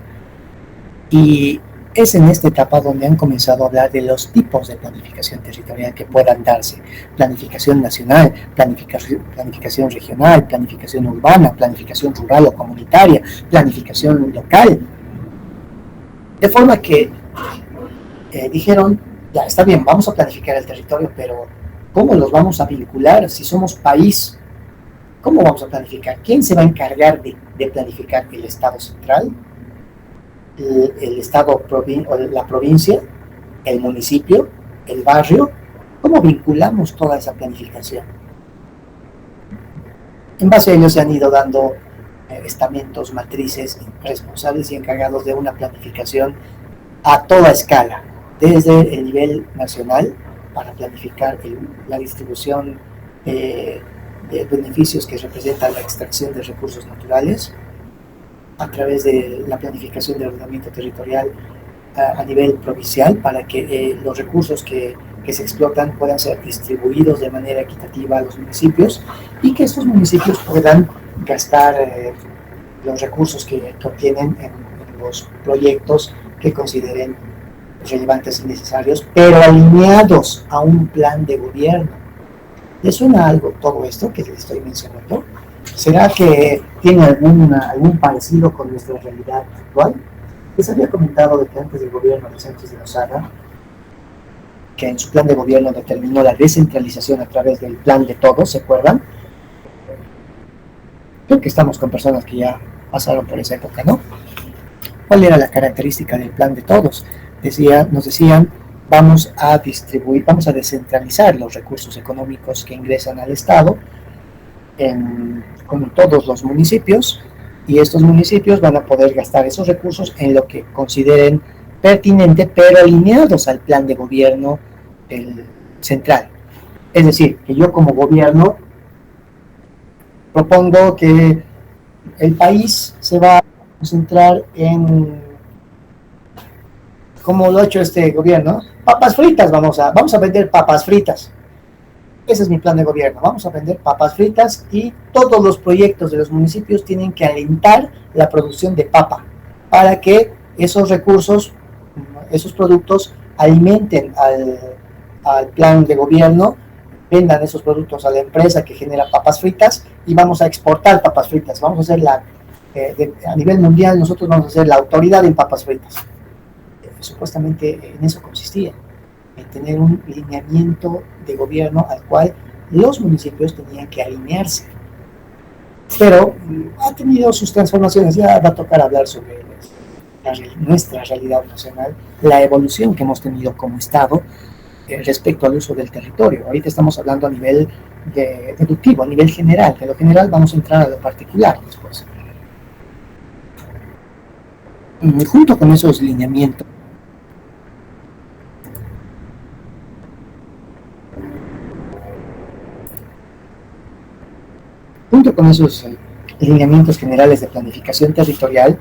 Y es en esta etapa donde han comenzado a hablar de los tipos de planificación territorial que puedan darse. Planificación nacional, planificación regional, planificación urbana, planificación rural o comunitaria, planificación local. De forma que dijeron, ya está bien, vamos a planificar el territorio, pero ¿cómo los vamos a vincular si somos país? ¿Cómo vamos a planificar? ¿Quién se va a encargar de planificar? ¿El Estado central? ¿El Estado o la provincia? ¿El municipio? ¿El barrio? ¿Cómo vinculamos toda esa planificación? En base a ello se han ido dando estamentos, matrices responsables y encargados de una planificación a toda escala, desde el nivel nacional, para planificar la distribución de beneficios que representa la extracción de recursos naturales, a través de la planificación del ordenamiento territorial a nivel provincial, para que los recursos que se explotan puedan ser distribuidos de manera equitativa a los municipios y que estos municipios puedan gastar los recursos que obtienen en los proyectos que consideren relevantes y necesarios, pero alineados a un plan de gobierno. ¿Les suena algo todo esto que les estoy mencionando? ¿Será que tiene algún parecido con nuestra realidad actual? Les había comentado de que antes del gobierno de Sánchez de Lozada, que en su plan de gobierno determinó la descentralización a través del plan de todos, ¿se acuerdan? Creo que estamos con personas que ya pasaron por esa época, ¿no? ¿Cuál era la característica del plan de todos? Nos decían, vamos a descentralizar los recursos económicos que ingresan al Estado con todos los municipios, y estos municipios van a poder gastar esos recursos en lo que consideren pertinente, pero alineados al plan de gobierno central. Es decir, que yo como gobierno propongo que el país se va a concentrar en, como lo ha hecho este gobierno, papas fritas, vamos a vender papas fritas. Ese es mi plan de gobierno, vamos a vender papas fritas y todos los proyectos de los municipios tienen que alentar la producción de papa para que esos recursos, esos productos alimenten al plan de gobierno, vendan esos productos a la empresa que genera papas fritas y vamos a exportar papas fritas, vamos a hacer a nivel mundial nosotros vamos a ser la autoridad en papas fritas. Supuestamente en eso consistía, en tener un lineamiento de gobierno al cual los municipios tenían que alinearse. Pero ha tenido sus transformaciones, ya va a tocar hablar sobre nuestra realidad nacional, la evolución que hemos tenido como Estado respecto al uso del territorio. Ahorita estamos hablando a nivel deductivo, a nivel general. De lo general vamos a entrar a lo particular después. Junto con esos lineamientos, lineamientos generales de planificación territorial,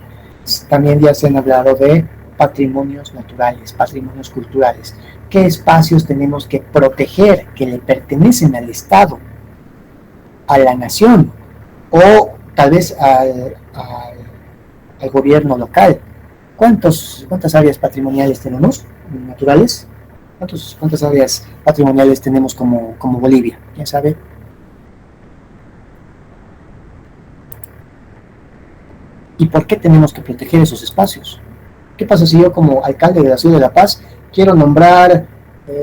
también ya se han hablado de patrimonios naturales, patrimonios culturales. ¿Qué espacios tenemos que proteger que le pertenecen al Estado, a la nación o tal vez al gobierno local? ¿Cuántas áreas patrimoniales tenemos naturales? ¿Cuántas áreas patrimoniales tenemos como Bolivia? ¿Quién sabe? ¿Y por qué tenemos que proteger esos espacios? ¿Qué pasa si yo como alcalde de la ciudad de La Paz quiero nombrar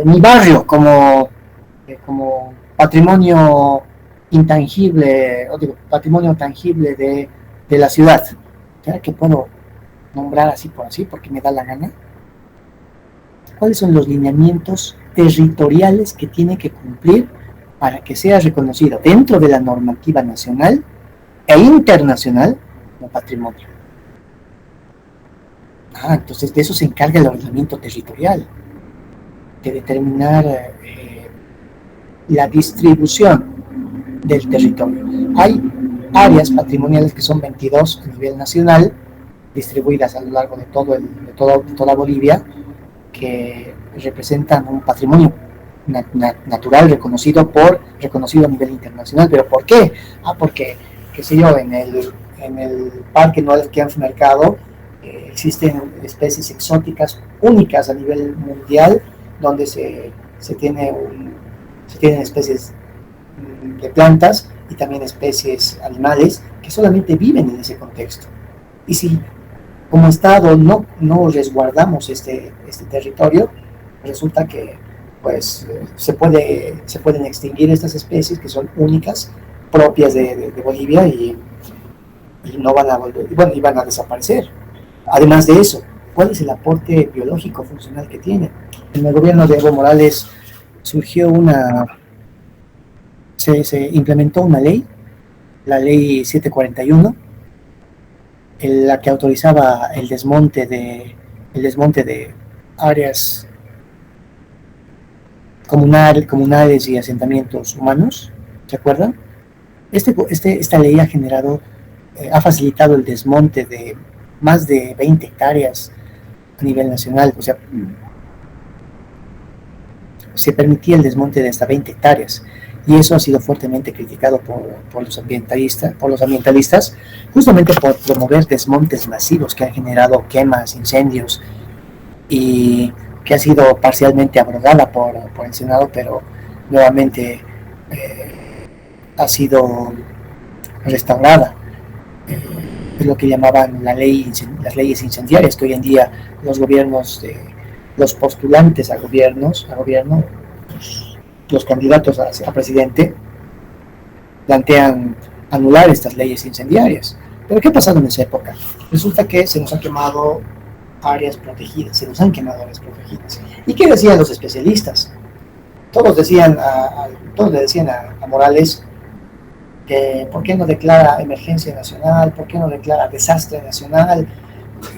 mi barrio como patrimonio intangible, o digo, patrimonio tangible de la ciudad. ¿Será que puedo nombrar así por así, porque me da la gana? ¿Cuáles son los lineamientos territoriales que tiene que cumplir para que sea reconocido dentro de la normativa nacional e internacional como patrimonio? Entonces de eso se encarga el ordenamiento territorial, de determinar la distribución del territorio. Hay áreas patrimoniales que son 22 a nivel nacional, distribuidas a lo largo de toda Bolivia, que representan un patrimonio natural reconocido a nivel internacional. ¿Pero por qué? Porque, qué sé yo, en el Parque Noel Mercado existen especies exóticas únicas a nivel mundial, donde se tienen especies de plantas y también especies animales que solamente viven en ese contexto. Y si como Estado no resguardamos este territorio, resulta que pues se pueden extinguir estas especies que son únicas, propias de Bolivia, y no van a volver, y van a desaparecer. Además de eso, ¿cuál es el aporte biológico funcional que tiene? En el gobierno de Evo Morales surgió se implementó una ley, la ley 741, en la que autorizaba el desmonte de áreas comunales y asentamientos humanos. ¿Se acuerdan? Esta ley ha facilitado el desmonte de más de 20 hectáreas a nivel nacional. O sea, se permitía el desmonte de hasta 20 hectáreas. Y eso ha sido fuertemente criticado por los ambientalistas, justamente por promover desmontes masivos que han generado quemas, incendios, y que ha sido parcialmente abrogada por el Senado, pero nuevamente ha sido restaurada. Es lo que llamaban las leyes incendiarias, que hoy en día los postulantes a gobierno, los candidatos a presidente, plantean anular estas leyes incendiarias. ¿Pero qué ha pasado en esa época? Resulta que se nos han quemado áreas protegidas. ¿Y qué decían los especialistas? Todos le decían a Morales que ¿por qué no declara emergencia nacional? ¿Por qué no declara desastre nacional?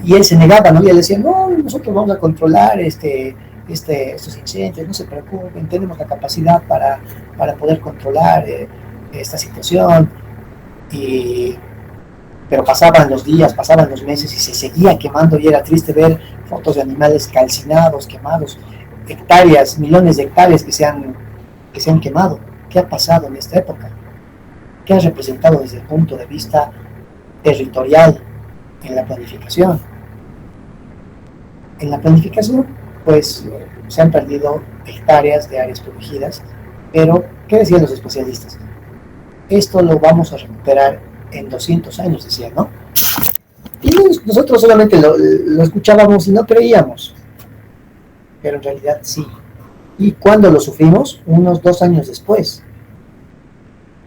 Y él se negaba, ¿no? Y él decía, no, nosotros vamos a controlar estos incendios, no se preocupen, tenemos la capacidad para poder controlar esta situación. Pero pasaban los días, pasaban los meses y se seguía quemando, y era triste ver fotos de animales calcinados, quemados, hectáreas, millones de hectáreas que se han quemado. ¿Qué ha pasado en esta época? ¿Qué ha representado desde el punto de vista territorial en la planificación? En la planificación, pues se han perdido hectáreas de áreas protegidas, pero ¿qué decían los especialistas? Esto lo vamos a recuperar en 200 años, decían, ¿no? Y nosotros solamente lo escuchábamos y no creíamos, pero en realidad sí. ¿Y cuándo lo sufrimos? Unos 2 años después.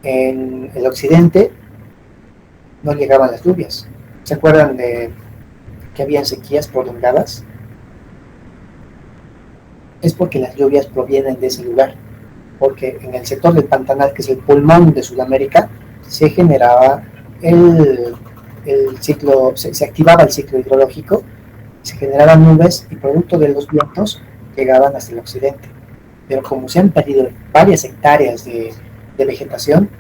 En el occidente no llegaban las lluvias. ¿Se acuerdan de que habían sequías prolongadas? Es porque las lluvias provienen de ese lugar, porque en el sector del Pantanal, que es el pulmón de Sudamérica, se generaba se activaba el ciclo hidrológico, se generaban nubes y producto de los vientos llegaban hasta el occidente. Pero como se han perdido varias hectáreas de vegetación,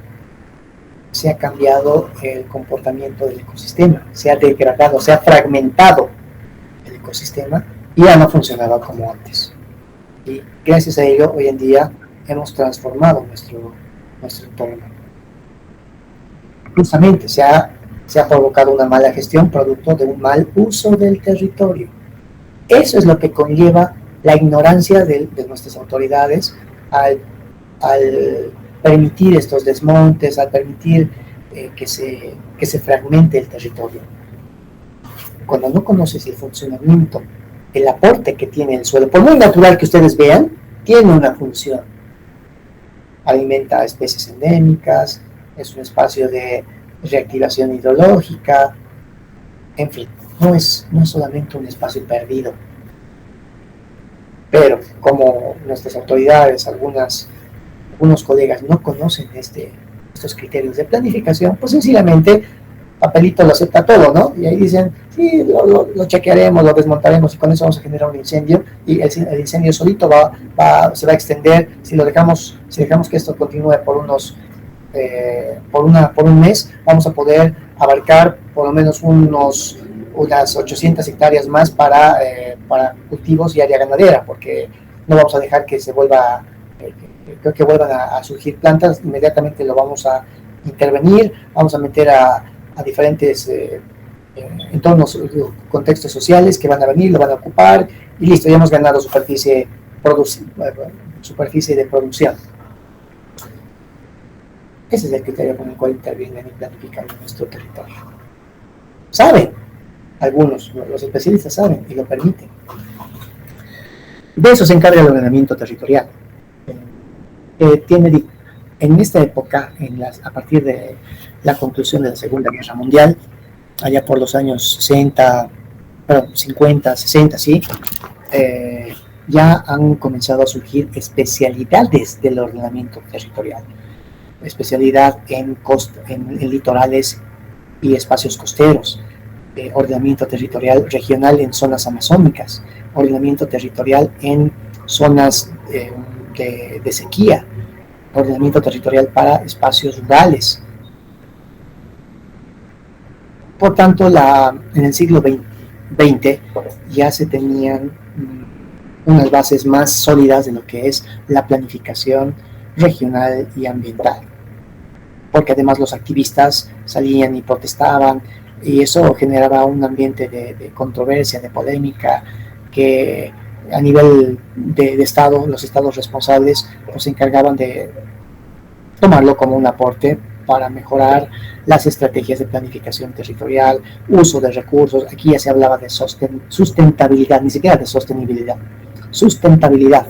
se ha cambiado el comportamiento del ecosistema, se ha degradado, se ha fragmentado el ecosistema y ya no funcionaba como antes. Y gracias a ello, hoy en día hemos transformado nuestro entorno. Justamente se ha provocado una mala gestión producto de un mal uso del territorio. Eso es lo que conlleva la ignorancia de nuestras autoridades al permitir estos desmontes, al permitir que se fragmente el territorio. Cuando no conoces el funcionamiento, el aporte que tiene el suelo, por muy natural que ustedes vean, tiene una función. alimenta a especies endémicas, es un espacio de reactivación hidrológica, en fin, no es solamente un espacio perdido. Pero como nuestras autoridades, algunos colegas no conocen estos criterios de planificación, pues sencillamente papelito lo acepta todo, ¿no? Y ahí dicen, sí, lo chequearemos, lo desmontaremos y con eso vamos a generar un incendio y el incendio solito se va a extender si dejamos que esto continúe por un mes, vamos a poder abarcar por lo menos unas 800 hectáreas más para cultivos y área ganadera, porque no vamos a dejar que que vuelvan a surgir plantas, inmediatamente lo vamos a intervenir, vamos a meter a diferentes entornos, contextos sociales que van a venir, lo van a ocupar y listo, ya hemos ganado superficie de producción. Ese es el criterio con el cual intervienen y planifican nuestro territorio. Saben, algunos, los especialistas saben y lo permiten. De eso se encarga el ordenamiento territorial. En esta época, a partir de la conclusión de la Segunda Guerra Mundial, allá por los años 50, 60, sí, ya han comenzado a surgir especialidades del ordenamiento territorial. Especialidad en litorales y espacios costeros, ordenamiento territorial regional en zonas amazónicas, ordenamiento territorial en zonas de sequía, ordenamiento territorial para espacios rurales. Por tanto, en el siglo XX ya se tenían unas bases más sólidas de lo que es la planificación regional y ambiental, porque además los activistas salían y protestaban, y eso generaba un ambiente de controversia, de polémica, que a nivel de Estado, los estados responsables pues, se encargaban de tomarlo como un aporte para mejorar las estrategias de planificación territorial, uso de recursos. Aquí ya se hablaba de sustentabilidad, ni siquiera de sostenibilidad, sustentabilidad.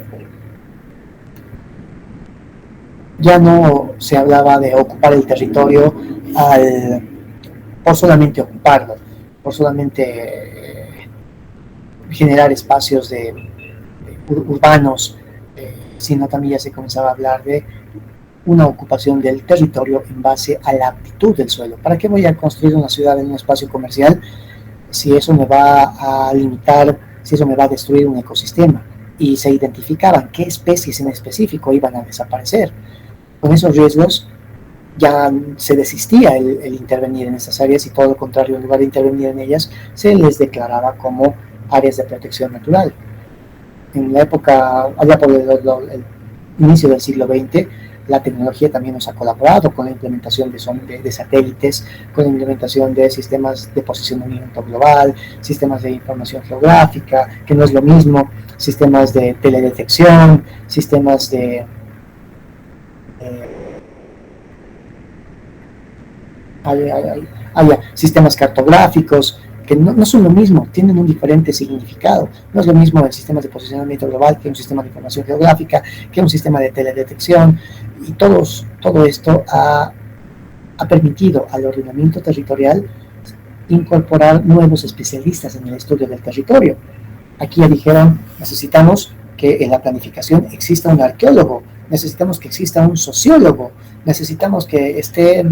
Ya no se hablaba de ocupar el territorio por solamente ocuparlo, por solamente generar espacios urbanos, sino también ya se comenzaba a hablar de una ocupación del territorio en base a la aptitud del suelo. ¿Para qué voy a construir una ciudad en un espacio comercial si eso me va a limitar, si eso me va a destruir un ecosistema? Y se identificaban qué especies en específico iban a desaparecer. Con esos riesgos ya se desistía el intervenir en esas áreas y todo lo contrario, en lugar de intervenir en ellas, se les declaraba como áreas de protección natural. En la época, allá por el inicio del siglo XX, la tecnología también nos ha colaborado con la implementación de satélites, con la implementación de sistemas de posicionamiento global, sistemas de información geográfica, que no es lo mismo, sistemas de teledetección, sistemas sistemas cartográficos, que no son lo mismo, tienen un diferente significado. No es lo mismo el sistema de posicionamiento global que un sistema de información geográfica, que un sistema de teledetección, y todo esto ha permitido al ordenamiento territorial incorporar nuevos especialistas en el estudio del territorio. Aquí ya dijeron, necesitamos que en la planificación exista un arqueólogo, necesitamos que exista un sociólogo, necesitamos que esté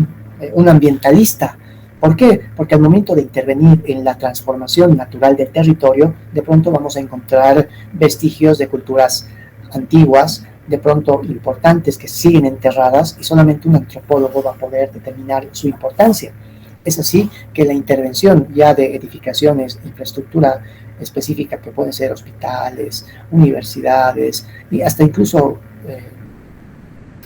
un ambientalista. ¿Por qué? Porque al momento de intervenir en la transformación natural del territorio, de pronto vamos a encontrar vestigios de culturas antiguas, de pronto importantes, que siguen enterradas, y solamente un antropólogo va a poder determinar su importancia. Es así que la intervención ya de edificaciones, infraestructura específica, que pueden ser hospitales, universidades y hasta incluso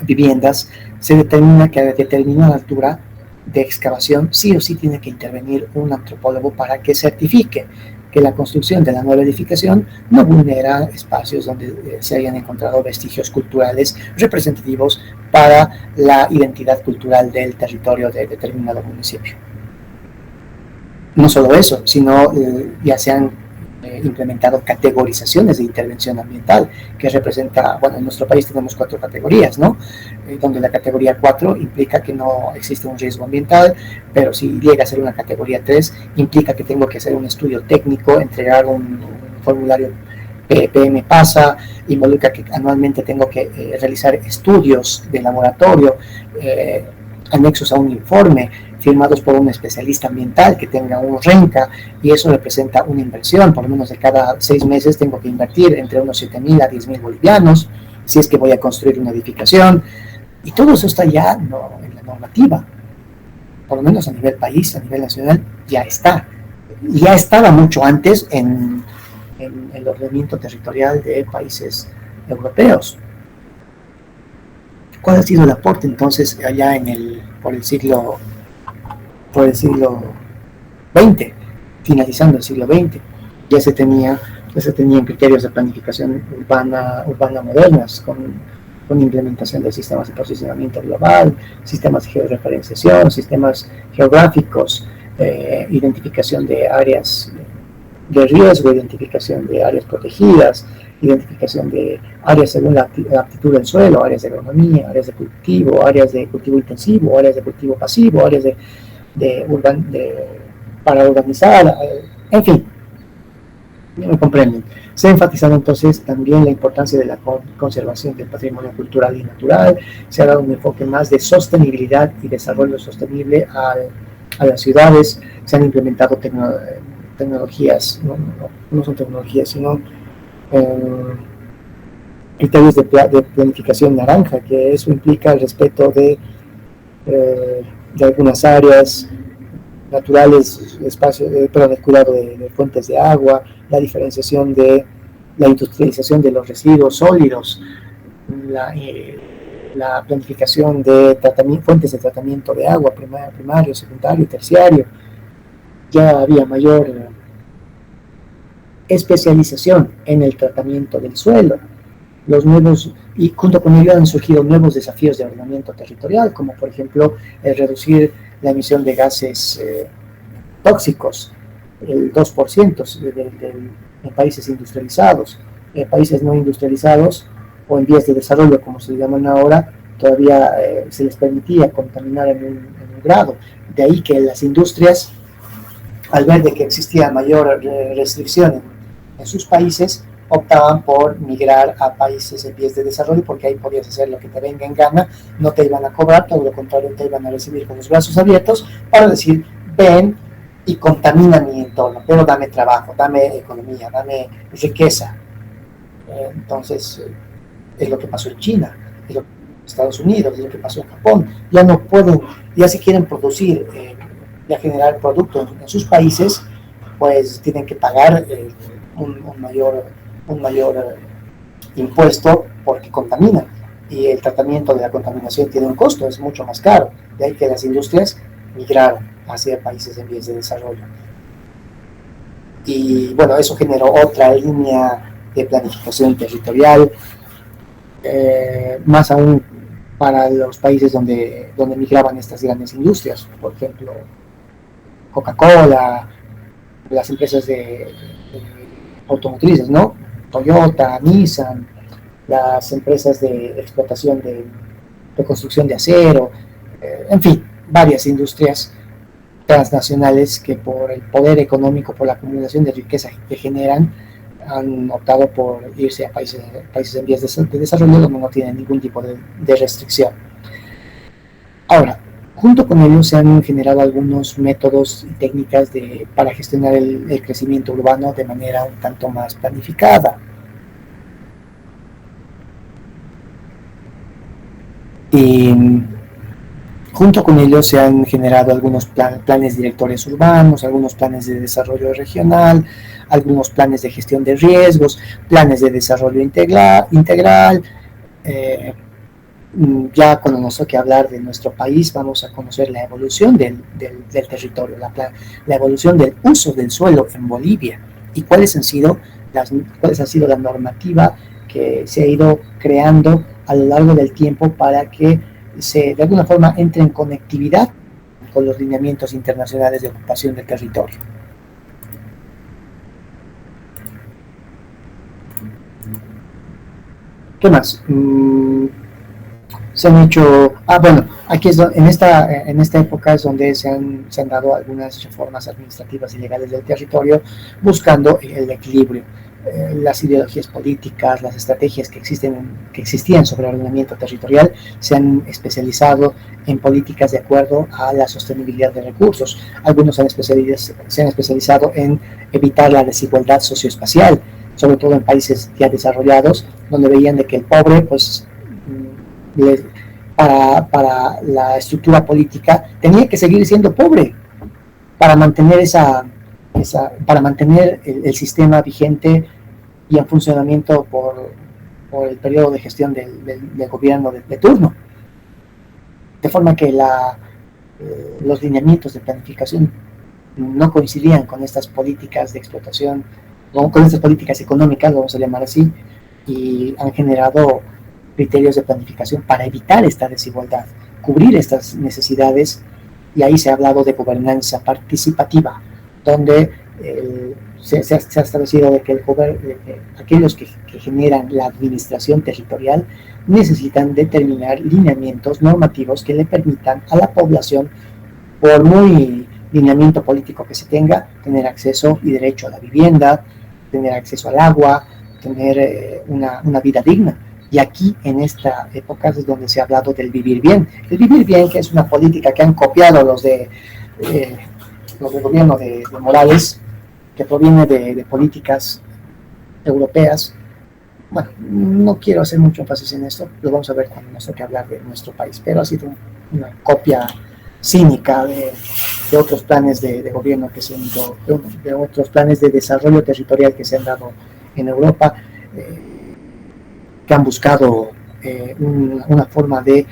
viviendas, se determina que a determinada altura de excavación sí o sí tiene que intervenir un antropólogo para que certifique que la construcción de la nueva edificación no vulnera espacios donde se hayan encontrado vestigios culturales representativos para la identidad cultural del territorio de determinado municipio. No solo eso, sino ya se han implementado categorizaciones de intervención ambiental, que representa, bueno, en nuestro país tenemos 4 categorías, ¿no? Donde la categoría 4 implica que no existe un riesgo ambiental, pero si llega a ser una categoría 3, implica que tengo que hacer un estudio técnico, entregar un formulario PM PASA, involucra que anualmente tengo que realizar estudios de laboratorio, anexos a un informe, firmados por un especialista ambiental que tenga un RENCA, y eso representa una inversión. Por lo menos de cada 6 meses tengo que invertir entre unos 7.000 a 10.000 bolivianos, si es que voy a construir una edificación, y todo eso está ya en la normativa, por lo menos a nivel país, a nivel nacional, ya está. Ya estaba mucho antes en el ordenamiento territorial de países europeos. ¿Cuál ha sido el aporte entonces allá por el siglo XX, finalizando el siglo XX? Ya se tenían criterios de planificación urbana modernas, con implementación de sistemas de posicionamiento global, sistemas de georreferenciación, sistemas geográficos, identificación de áreas de riesgo, identificación de áreas protegidas, identificación de áreas según la aptitud del suelo, áreas de agronomía, áreas de cultivo, áreas de cultivo intensivo, áreas de cultivo pasivo, áreas para urbanizar, en fin, me comprenden. Se ha enfatizado entonces también la importancia de la conservación del patrimonio cultural y natural, se ha dado un enfoque más de sostenibilidad y desarrollo sostenible a las ciudades, se han implementado tecnologías, no son tecnologías, sino criterios de planificación naranja, que eso implica el respeto de algunas áreas naturales, el cuidado de fuentes de agua, la diferenciación de la industrialización de los residuos sólidos, la planificación de fuentes de tratamiento de agua, primario, secundario, terciario. Ya había mayor especialización en el tratamiento del suelo. Y junto con ello han surgido nuevos desafíos de ordenamiento territorial, como por ejemplo reducir la emisión de gases tóxicos, el 2% en países industrializados. En países no industrializados o en vías de desarrollo, como se llaman ahora, todavía se les permitía contaminar en un grado. De ahí que las industrias, al ver de que existía mayor restricción en sus países, optaban por migrar a países en vías de desarrollo, porque ahí podías hacer lo que te venga en gana, no te iban a cobrar, todo lo contrario, te iban a recibir con los brazos abiertos para decir, ven y contamina mi entorno, pero dame trabajo, dame economía, dame riqueza. Entonces, es lo que pasó en China, es lo que pasó en Estados Unidos, es lo que pasó en Japón. Ya no pueden, ya si quieren producir, ya generar productos en sus países, pues tienen que pagar un mayor impuesto porque contaminan, y el tratamiento de la contaminación tiene un costo, es mucho más caro. De ahí que las industrias migraron hacia países en vías de desarrollo. Y bueno, eso generó otra línea de planificación territorial, más aún para los países donde migraban estas grandes industrias, por ejemplo, Coca-Cola, las empresas de automotrices, ¿no? Toyota, Nissan, las empresas de explotación de construcción de acero, en fin, varias industrias transnacionales que por el poder económico, por la acumulación de riqueza que generan, han optado por irse a países en vías de desarrollo donde no tienen ningún tipo de restricción. Ahora, junto con ello se han generado algunos métodos y técnicas para gestionar el crecimiento urbano de manera un tanto más planificada. Y junto con ello se han generado algunos planes directores urbanos, algunos planes de desarrollo regional, algunos planes de gestión de riesgos, planes de desarrollo integral. Ya cuando nos toque hablar de nuestro país, vamos a conocer la evolución del territorio, la evolución del uso del suelo en Bolivia, y cuáles han sido la normativa que se ha ido creando a lo largo del tiempo para que de alguna forma entre en conectividad con los lineamientos internacionales de ocupación del territorio. ¿Qué más? Se han hecho, bueno, aquí es en esta época es donde se han dado algunas reformas administrativas y legales del territorio buscando el equilibrio. Las ideologías políticas, las estrategias que existían sobre el ordenamiento territorial se han especializado en políticas de acuerdo a la sostenibilidad de recursos. Algunos se han especializado en evitar la desigualdad socioespacial, sobre todo en países ya desarrollados, donde veían de que el pobre, pues, para la estructura política tenía que seguir siendo pobre para mantener para mantener el sistema vigente y en funcionamiento por el periodo de gestión del gobierno de turno. De forma que los lineamientos de planificación no coincidían con estas políticas de explotación, con estas políticas económicas, vamos a llamar así, y han generado criterios de planificación para evitar esta desigualdad, cubrir estas necesidades, y ahí se ha hablado de gobernanza participativa, donde se ha establecido de que aquellos que generan la administración territorial necesitan determinar lineamientos normativos que le permitan a la población, por muy lineamiento político que se tenga, tener acceso y derecho a la vivienda, tener acceso al agua, tener una vida digna. Y aquí, en esta época, es donde se ha hablado del vivir bien. El vivir bien, que es una política que han copiado los del gobierno de Morales, que proviene de políticas europeas. Bueno, no quiero hacer mucho énfasis en esto, lo vamos a ver cuando nos toque hablar de nuestro país, pero ha sido una copia cínica de otros planes de gobierno que se han dado, de otros planes de desarrollo territorial que se han dado en Europa, que han buscado una forma de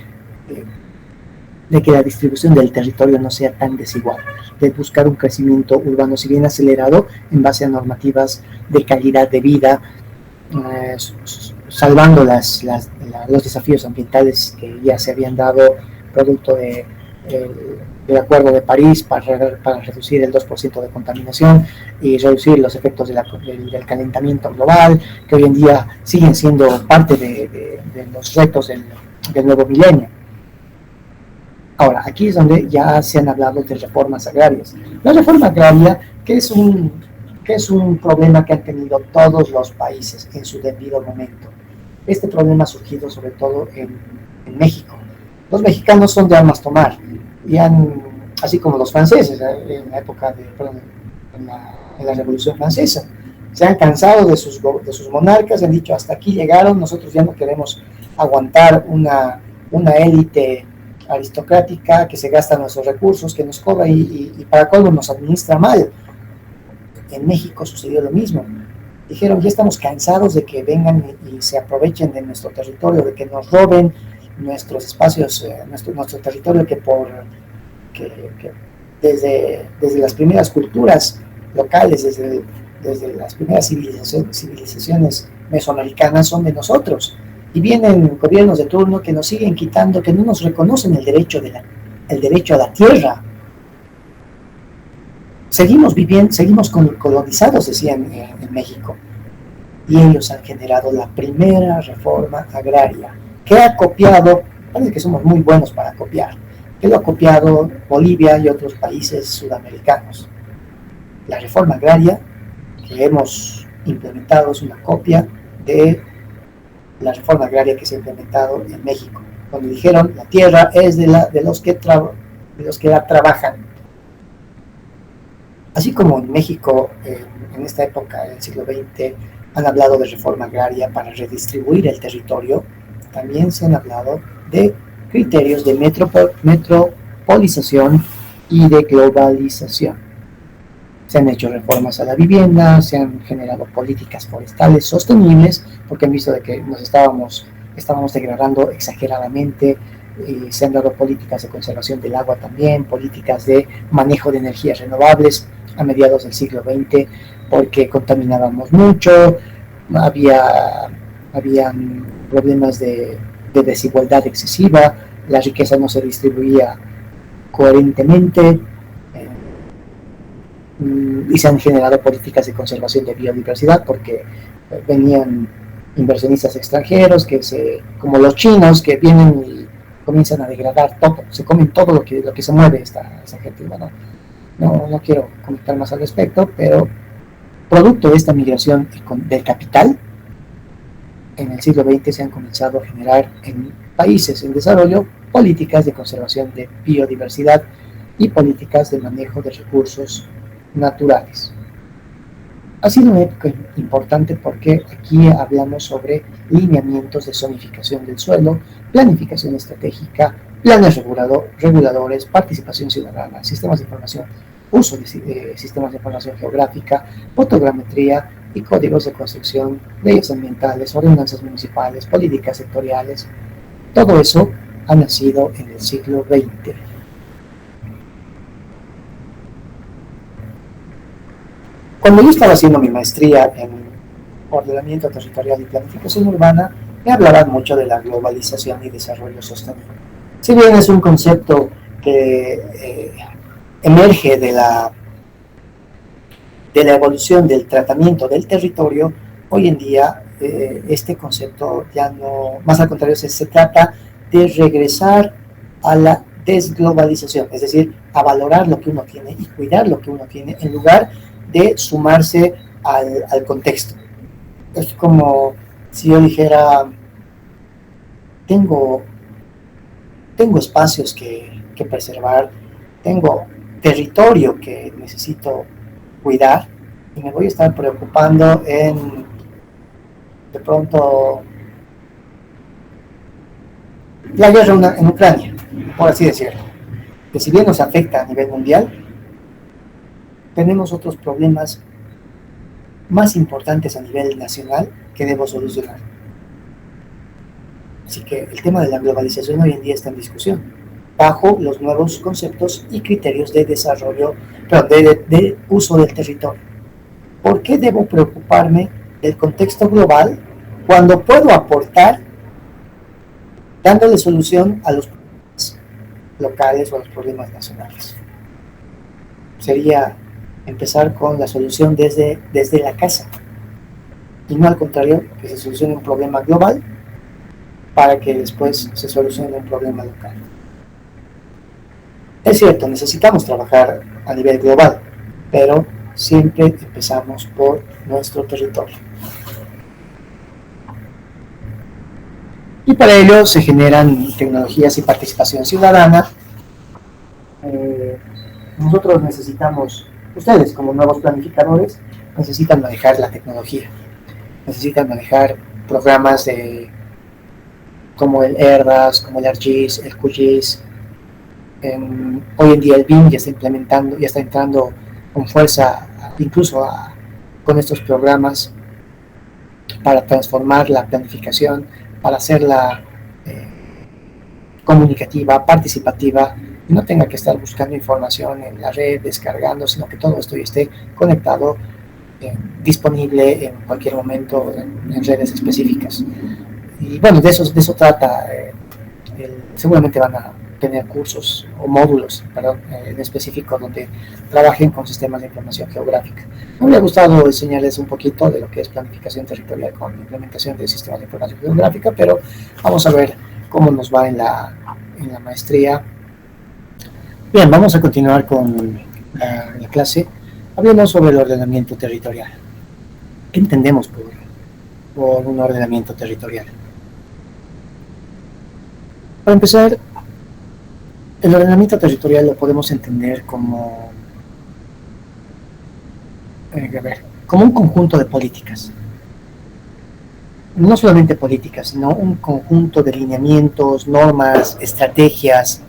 que la distribución del territorio no sea tan desigual, de buscar un crecimiento urbano, si bien acelerado, en base a normativas de calidad de vida, salvando los desafíos ambientales que ya se habían dado producto del Acuerdo de París para reducir el 2% de contaminación y reducir los efectos del calentamiento global, que hoy en día siguen siendo parte de los retos del nuevo milenio. Ahora, aquí es donde ya se han hablado de reformas agrarias. La reforma agraria, que es un problema que han tenido todos los países en su debido momento. Este problema ha surgido sobre todo en México. Los mexicanos son de armas tomar, y así como los franceses en la época en la Revolución Francesa, se han cansado de sus monarcas, han dicho hasta aquí llegaron, nosotros ya no queremos aguantar una élite aristocrática que se gasta nuestros recursos, que nos cobra y para colmo nos administra mal. En México sucedió lo mismo. Dijeron, ya estamos cansados de que vengan y se aprovechen de nuestro territorio, de que nos roben nuestros espacios, nuestro territorio que desde las primeras culturas locales, desde las primeras civilizaciones mesoamericanas son de nosotros. Y vienen gobiernos de turno que nos siguen quitando, que no nos reconocen el derecho a la tierra. Seguimos colonizados, decían en México. Y ellos han generado la primera reforma agraria, que ha copiado, parece que somos muy buenos para copiar, que lo ha copiado Bolivia y otros países sudamericanos. La reforma agraria que hemos implementado es una copia de la reforma agraria que se ha implementado en México, donde dijeron la tierra es de los que la trabajan. Así como en México, en esta época del siglo XX, han hablado de reforma agraria para redistribuir el territorio, también se han hablado de criterios de metropolización y de globalización. Se han hecho reformas a la vivienda, se han generado políticas forestales sostenibles, porque han visto de que nos estábamos degradando exageradamente. Se han dado políticas de conservación del agua también, políticas de manejo de energías renovables a mediados del siglo XX, porque contaminábamos mucho, habían problemas de desigualdad excesiva, la riqueza no se distribuía coherentemente, y se han generado políticas de conservación de biodiversidad porque venían inversionistas extranjeros, como los chinos que vienen y comienzan a degradar todo, se comen todo lo que se mueve esa gente. Bueno, no quiero comentar más al respecto, pero producto de esta migración del capital, en el siglo XX se han comenzado a generar en países en desarrollo políticas de conservación de biodiversidad y políticas de manejo de recursos naturales. Ha sido una época importante porque aquí hablamos sobre lineamientos de zonificación del suelo, planificación estratégica, planes reguladores, participación ciudadana, sistemas de información, uso de sistemas de información geográfica, fotogrametría y códigos de construcción, leyes ambientales, ordenanzas municipales, políticas sectoriales. Todo eso ha nacido en el siglo XX. Cuando yo estaba haciendo mi maestría en ordenamiento territorial y planificación urbana, me hablaban mucho de la globalización y desarrollo sostenible. Si bien es un concepto que emerge de la evolución del tratamiento del territorio, hoy en día este concepto ya no, más al contrario, se trata de regresar a la desglobalización, es decir, a valorar lo que uno tiene y cuidar lo que uno tiene en lugar de sumarse al contexto. Es como si yo dijera, tengo espacios que preservar, tengo territorio que necesito cuidar y me voy a estar preocupando de pronto la guerra en Ucrania, por así decirlo, que si bien nos afecta a nivel mundial, tenemos otros problemas más importantes a nivel nacional que debo solucionar. Así que el tema de la globalización hoy en día está en discusión, bajo los nuevos conceptos y criterios de desarrollo, de uso del territorio. ¿Por qué debo preocuparme del contexto global cuando puedo aportar dándole solución a los problemas locales o a los problemas nacionales? Sería empezar con la solución desde la casa y no al contrario, que se solucione un problema global para que después se solucione un problema local. Es cierto, necesitamos trabajar a nivel global, pero siempre empezamos por nuestro territorio. Y para ello se generan tecnologías y participación ciudadana. Nosotros necesitamos, ustedes como nuevos planificadores, necesitan manejar la tecnología, necesitan manejar programas como el ERDAS, como el ARGIS, el QGIS. Hoy en día el BIM ya está entrando con fuerza, incluso con estos programas para transformar la planificación, para hacerla comunicativa, participativa, y no tenga que estar buscando información en la red, descargando, sino que todo esto esté conectado, disponible en cualquier momento en redes específicas. Y bueno, de eso trata. Seguramente van a tener cursos o módulos, en específico donde trabajen con sistemas de información geográfica. Me hubiera gustado enseñarles un poquito de lo que es planificación territorial con implementación de sistemas de información geográfica, pero vamos a ver cómo nos va en la maestría. Bien, vamos a continuar con la clase. Hablemos sobre el ordenamiento territorial. ¿Qué entendemos por un ordenamiento territorial? Para empezar, el ordenamiento territorial lo podemos entender como un conjunto de políticas. No solamente políticas, sino un conjunto de lineamientos, normas, estrategias,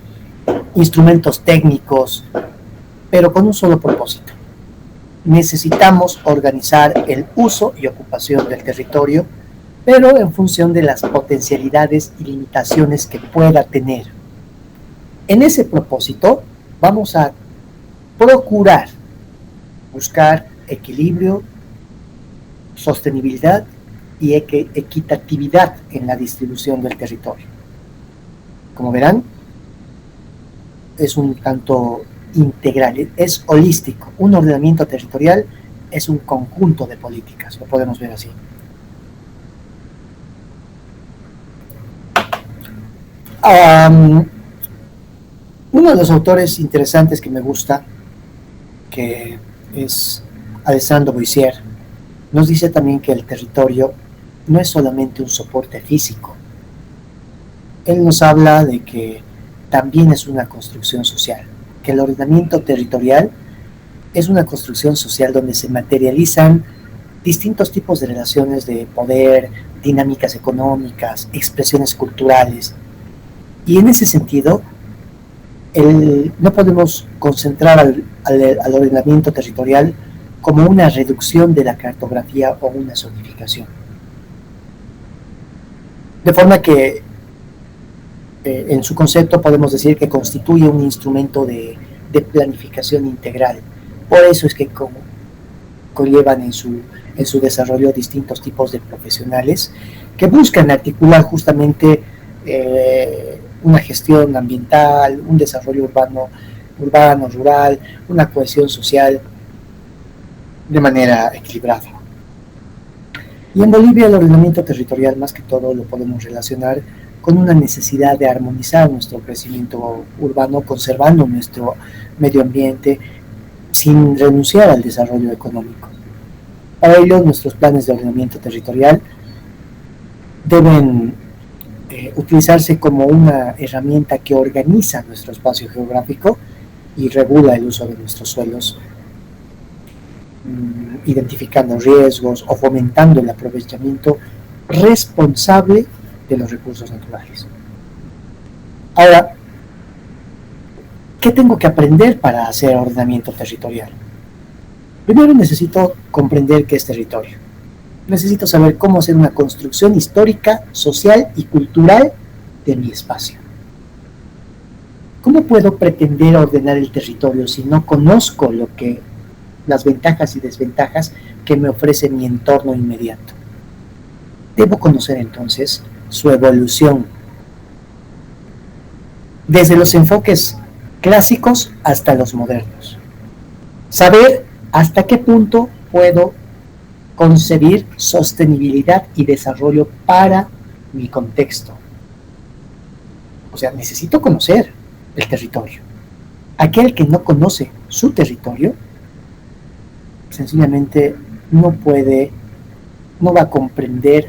instrumentos técnicos, pero con un solo propósito. Necesitamos organizar el uso y ocupación del territorio, pero en función de las potencialidades y limitaciones que pueda tener. En ese propósito, vamos a procurar buscar equilibrio, sostenibilidad y equitatividad en la distribución del territorio. Como verán, es un tanto integral, es holístico. Un ordenamiento territorial es un conjunto de políticas, lo podemos ver así. Um, Uno de los autores interesantes que me gusta, que es Alessandro Boissier, nos dice también que el territorio no es solamente un soporte físico. Él nos habla de que también es una construcción social, que el ordenamiento territorial es una construcción social donde se materializan distintos tipos de relaciones de poder, dinámicas económicas, expresiones culturales. Y en ese sentido, no podemos concentrar al ordenamiento territorial como una reducción de la cartografía o una zonificación. De forma que en su concepto podemos decir que constituye un instrumento de planificación integral. Por eso es que conllevan en su desarrollo distintos tipos de profesionales que buscan articular justamente una gestión ambiental, un desarrollo urbano, rural, una cohesión social de manera equilibrada. Y en Bolivia el ordenamiento territorial más que todo lo podemos relacionar con una necesidad de armonizar nuestro crecimiento urbano, conservando nuestro medio ambiente sin renunciar al desarrollo económico. Para ello, nuestros planes de ordenamiento territorial deben utilizarse como una herramienta que organiza nuestro espacio geográfico y regula el uso de nuestros suelos, identificando riesgos o fomentando el aprovechamiento responsable de los recursos naturales. Ahora, ¿qué tengo que aprender para hacer ordenamiento territorial? Primero necesito comprender qué es territorio. Necesito saber cómo hacer una construcción histórica, social y cultural de mi espacio. ¿Cómo puedo pretender ordenar el territorio si no conozco las ventajas y desventajas que me ofrece mi entorno inmediato? Debo conocer entonces su evolución, desde los enfoques clásicos hasta los modernos. Saber hasta qué punto puedo concebir sostenibilidad y desarrollo para mi contexto. O sea, necesito conocer el territorio. Aquel que no conoce su territorio, sencillamente no va a comprender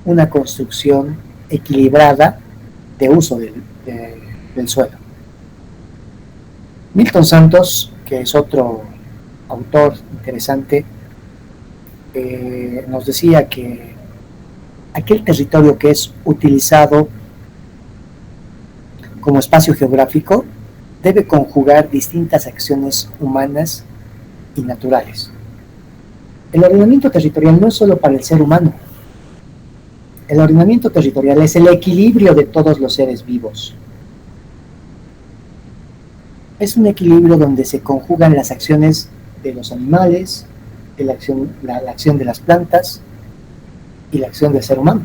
una construcción equilibrada de uso del suelo. Milton Santos, que es otro autor interesante, nos decía que aquel territorio que es utilizado como espacio geográfico debe conjugar distintas acciones humanas y naturales. El ordenamiento territorial no es solo para el ser humano. El ordenamiento territorial es el equilibrio de todos los seres vivos. Es un equilibrio donde se conjugan las acciones de los animales, la acción de las plantas y la acción del ser humano.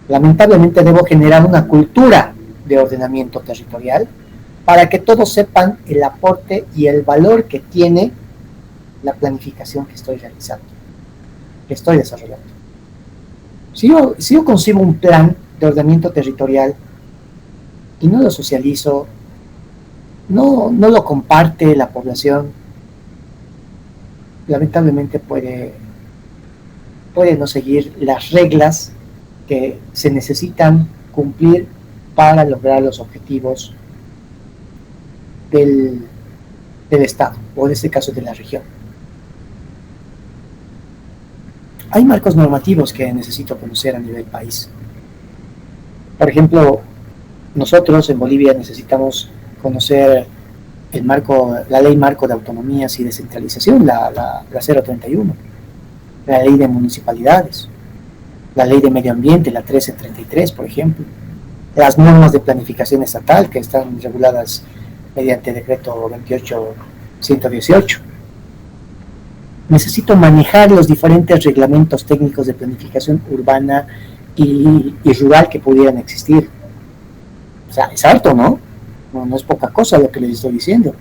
Lamentablemente debo generar una cultura de ordenamiento territorial para que todos sepan el aporte y el valor que tiene la planificación que estoy realizando, que estoy desarrollando. Si yo concibo un plan de ordenamiento territorial y no lo socializo, no lo comparte la población, lamentablemente puede no seguir las reglas que se necesitan cumplir para lograr los objetivos del Estado, o en este caso de la región. Hay marcos normativos que necesito conocer a nivel país. Por ejemplo, nosotros en Bolivia necesitamos conocer la ley marco de autonomías y descentralización, la 031, la ley de municipalidades, la ley de medio ambiente, la 1333, por ejemplo, las normas de planificación estatal que están reguladas mediante decreto 28118. Necesito manejar los diferentes reglamentos técnicos de planificación urbana y rural que pudieran existir. O sea, es harto, ¿no? No es poca cosa lo que les estoy diciendo.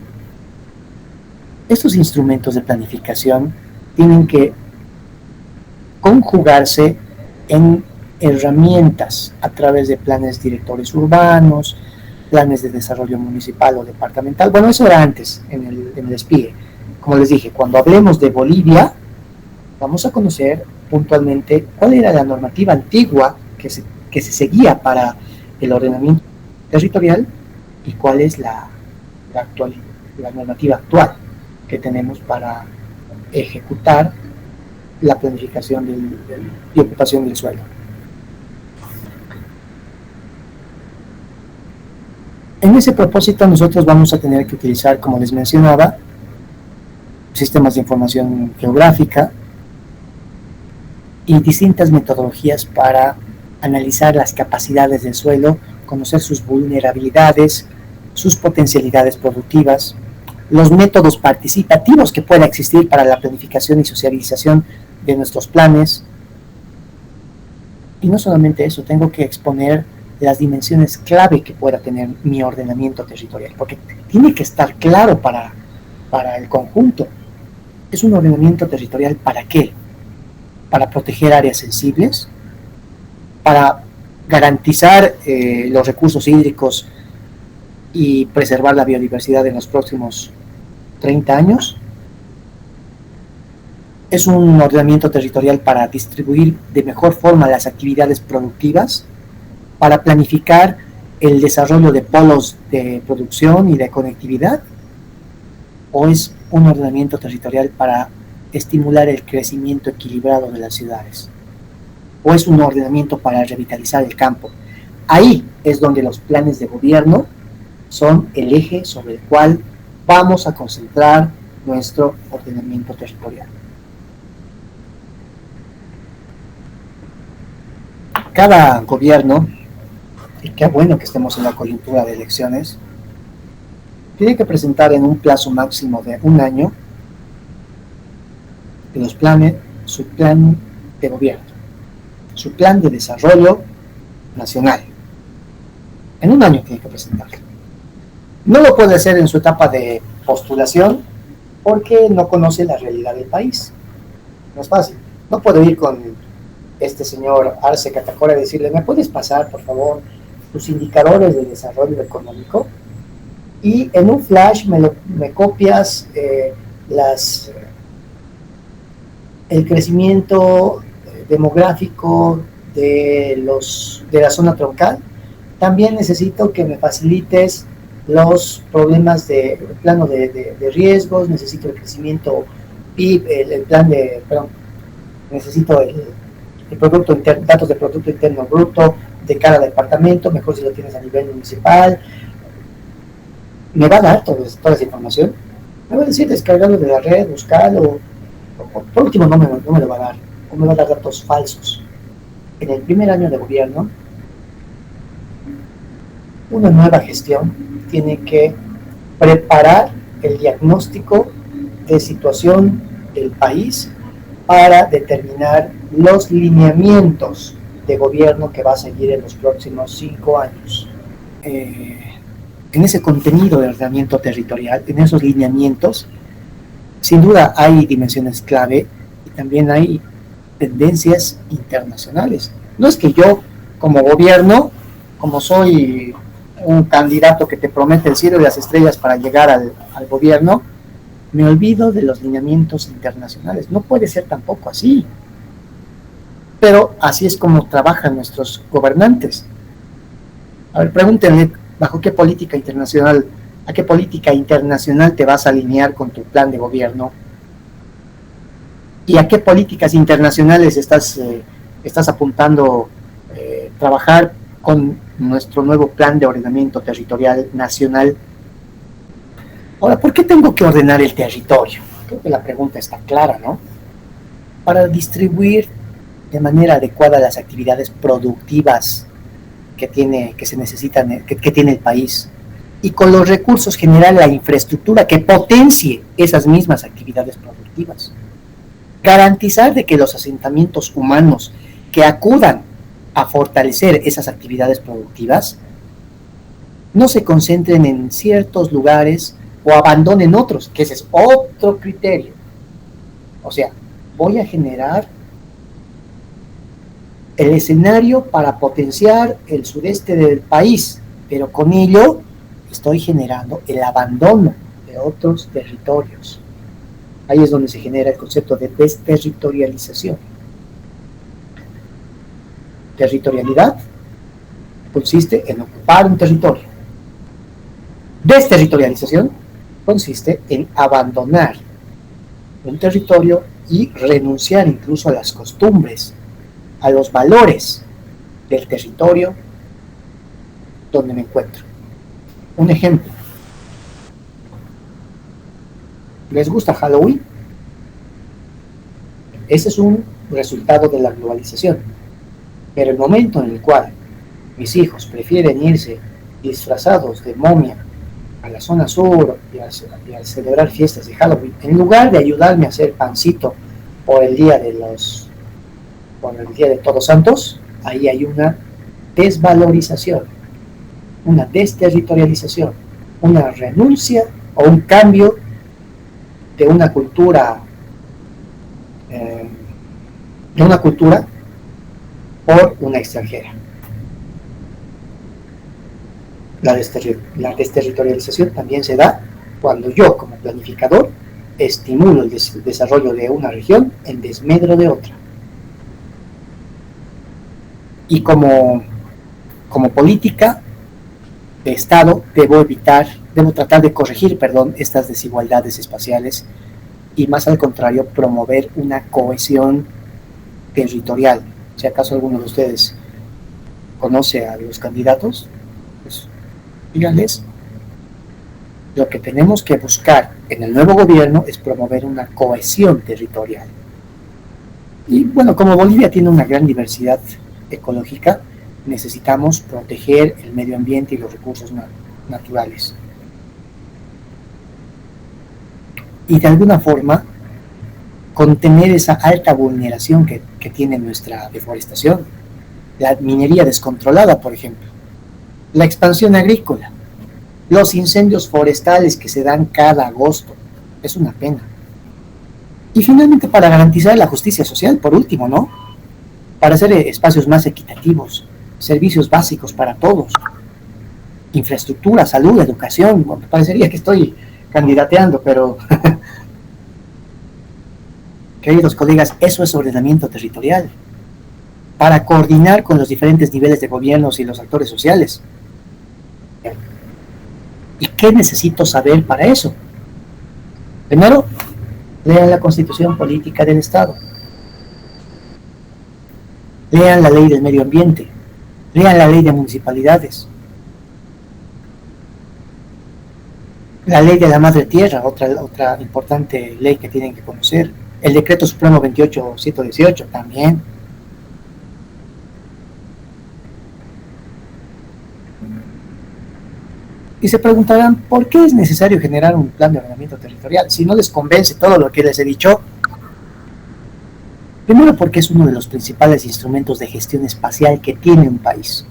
Estos instrumentos de planificación tienen que conjugarse en herramientas a través de planes directores urbanos, planes de desarrollo municipal o departamental. Bueno, eso era antes, en el SPIE. Como les dije, cuando hablemos de Bolivia, vamos a conocer puntualmente cuál era la normativa antigua que se seguía para el ordenamiento territorial y cuál es la normativa actual que tenemos para ejecutar la planificación y ocupación del suelo. En ese propósito nosotros vamos a tener que utilizar, como les mencionaba, sistemas de información geográfica y distintas metodologías para analizar las capacidades del suelo, conocer sus vulnerabilidades, sus potencialidades productivas, los métodos participativos que pueda existir para la planificación y socialización de nuestros planes. Y no solamente eso, tengo que exponer las dimensiones clave que pueda tener mi ordenamiento territorial, porque tiene que estar claro para el conjunto. ¿Es un ordenamiento territorial para qué? Para proteger áreas sensibles, para garantizar los recursos hídricos y preservar la biodiversidad en los próximos 30 años. Es un ordenamiento territorial para distribuir de mejor forma las actividades productivas, para planificar el desarrollo de polos de producción y de conectividad, o es un ordenamiento territorial para estimular el crecimiento equilibrado de las ciudades, o es un ordenamiento para revitalizar el campo. Ahí es donde los planes de gobierno son el eje sobre el cual vamos a concentrar nuestro ordenamiento territorial. Cada gobierno, y qué bueno que estemos en la coyuntura de elecciones, tiene que presentar en un plazo máximo de un año su plan de gobierno, su plan de desarrollo nacional. En un año tiene que presentarlo. No lo puede hacer en su etapa de postulación porque no conoce la realidad del país. No es fácil. No puedo ir con este señor Arce Catacora y decirle, ¿me puedes pasar, por favor, tus indicadores de desarrollo económico? Y en un flash me copias el crecimiento demográfico de la zona troncal. También necesito que me facilites los problemas de plano de riesgos, necesito el crecimiento PIB, necesito datos de Producto Interno Bruto de cada departamento, mejor si lo tienes a nivel municipal. ¿Me va a dar toda esa información? Me va a decir descargarlo de la red, buscarlo, o por último no me lo va a dar, o me va a dar datos falsos. En el primer año de gobierno, una nueva gestión tiene que preparar el diagnóstico de situación del país para determinar los lineamientos de gobierno que va a seguir en los próximos 5 años. En ese contenido de ordenamiento territorial, en esos lineamientos, sin duda hay dimensiones clave y también hay tendencias internacionales. No es que yo, como gobierno, como soy un candidato que te promete el cielo y las estrellas para llegar al gobierno, me olvido de los lineamientos internacionales. No puede ser tampoco así. Pero así es como trabajan nuestros gobernantes. A ver, pregúntenle, ¿a qué política internacional te vas a alinear con tu plan de gobierno? ¿Y a qué políticas internacionales estás apuntando trabajar con nuestro nuevo plan de ordenamiento territorial nacional? Ahora, ¿por qué tengo que ordenar el territorio? Creo que la pregunta está clara, ¿no? Para distribuir de manera adecuada las actividades productivas que tiene el país, y con los recursos generar la infraestructura que potencie esas mismas actividades productivas. Garantizar de que los asentamientos humanos que acudan a fortalecer esas actividades productivas no se concentren en ciertos lugares o abandonen otros, que ese es otro criterio. O sea, voy a generar el escenario para potenciar el sureste del país, pero con ello estoy generando el abandono de otros territorios. Ahí es donde se genera el concepto de desterritorialización. Territorialidad consiste en ocupar un territorio. Desterritorialización consiste en abandonar un territorio y renunciar incluso a las costumbres, a los valores del territorio donde me encuentro. Un ejemplo. ¿Les gusta Halloween? Ese es un resultado de la globalización. Pero el momento en el cual mis hijos prefieren irse disfrazados de momia a la zona sur y a celebrar fiestas de Halloween, en lugar de ayudarme a hacer pancito por el día de Todos Santos, ahí hay una desvalorización, una desterritorialización, una renuncia o un cambio de una cultura por una extranjera. La desterritorialización también se da cuando yo, como planificador, estimulo el desarrollo de una región en desmedro de otra. Y como política de Estado debo tratar de corregir, estas desigualdades espaciales y más al contrario promover una cohesión territorial. Si acaso alguno de ustedes conoce a los candidatos, pues díganles, lo que tenemos que buscar en el nuevo gobierno es promover una cohesión territorial. Y bueno, como Bolivia tiene una gran diversidad ecológica, necesitamos proteger el medio ambiente y los recursos naturales. Y de alguna forma contener esa alta vulneración que tiene nuestra deforestación, la minería descontrolada, por ejemplo, la expansión agrícola, los incendios forestales que se dan cada agosto. Es una pena. Y finalmente, para garantizar la justicia social, por último, ¿no? Para hacer espacios más equitativos, servicios básicos para todos, infraestructura, salud, educación. Bueno, parecería que estoy candidateando, pero queridos colegas, eso es ordenamiento territorial, para coordinar con los diferentes niveles de gobiernos y los actores sociales. ¿Y qué necesito saber para eso? Primero, lean la Constitución Política del Estado, lean la Ley del Medio Ambiente, lean la Ley de Municipalidades, la Ley de la Madre Tierra, otra importante ley que tienen que conocer, el Decreto Supremo 28118 también. Y se preguntarán, ¿por qué es necesario generar un plan de ordenamiento territorial? Si no les convence todo lo que les he dicho. Primero, porque es uno de los principales instrumentos de gestión espacial que tiene un país.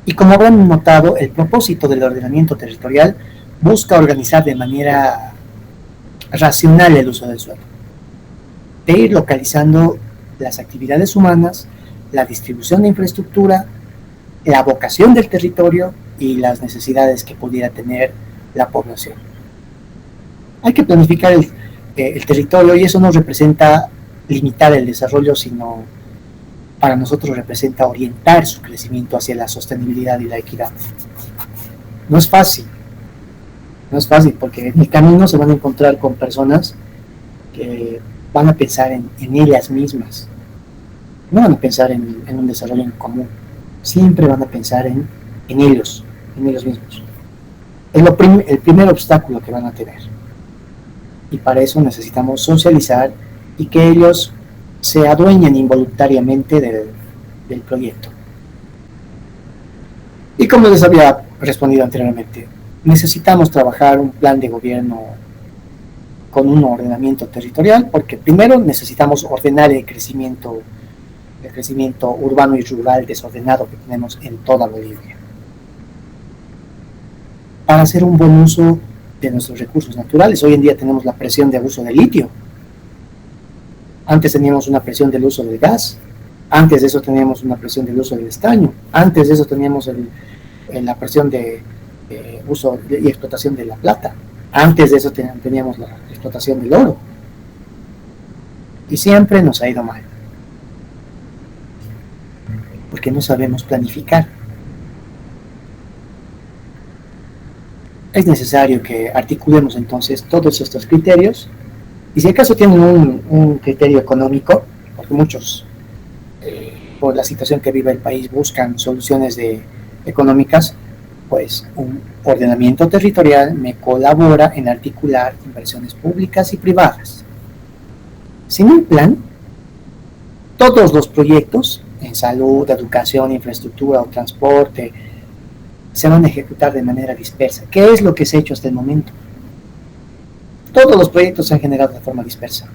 Y como habrán notado, el propósito del ordenamiento territorial busca organizar de manera racional el uso del suelo, de ir localizando las actividades humanas, la distribución de infraestructura, la vocación del territorio y las necesidades que pudiera tener la población. Hay que planificar el territorio, y eso no representa limitar el desarrollo, sino para nosotros representa orientar su crecimiento hacia la sostenibilidad y la equidad. No es fácil porque en el camino se van a encontrar con personas que van a pensar en ellas mismas, no van a pensar en un desarrollo en común, siempre van a pensar en ellos mismos. Es el primer obstáculo que van a tener, y para eso necesitamos socializar y que ellos se adueñen involuntariamente del proyecto. Y como les había respondido anteriormente, necesitamos trabajar un plan de gobierno con un ordenamiento territorial, porque primero necesitamos ordenar el crecimiento urbano y rural desordenado que tenemos en toda Bolivia, para hacer un buen uso de nuestros recursos naturales. Hoy en día tenemos la presión de abuso de litio. Antes teníamos una presión del uso del gas, antes de eso teníamos una presión del uso del estaño, antes de eso teníamos la presión de uso y explotación de la plata, antes de eso teníamos la explotación del oro. Y siempre nos ha ido mal, porque no sabemos planificar. Es necesario que articulemos entonces todos estos criterios, y si acaso tienen un criterio económico, porque muchos, por la situación que vive el país, buscan soluciones económicas, pues un ordenamiento territorial me colabora en articular inversiones públicas y privadas. Sin un plan, todos los proyectos en salud, educación, infraestructura o transporte se van a ejecutar de manera dispersa. ¿Qué es lo que se ha hecho hasta el momento? Todos los proyectos se han generado de forma dispersa.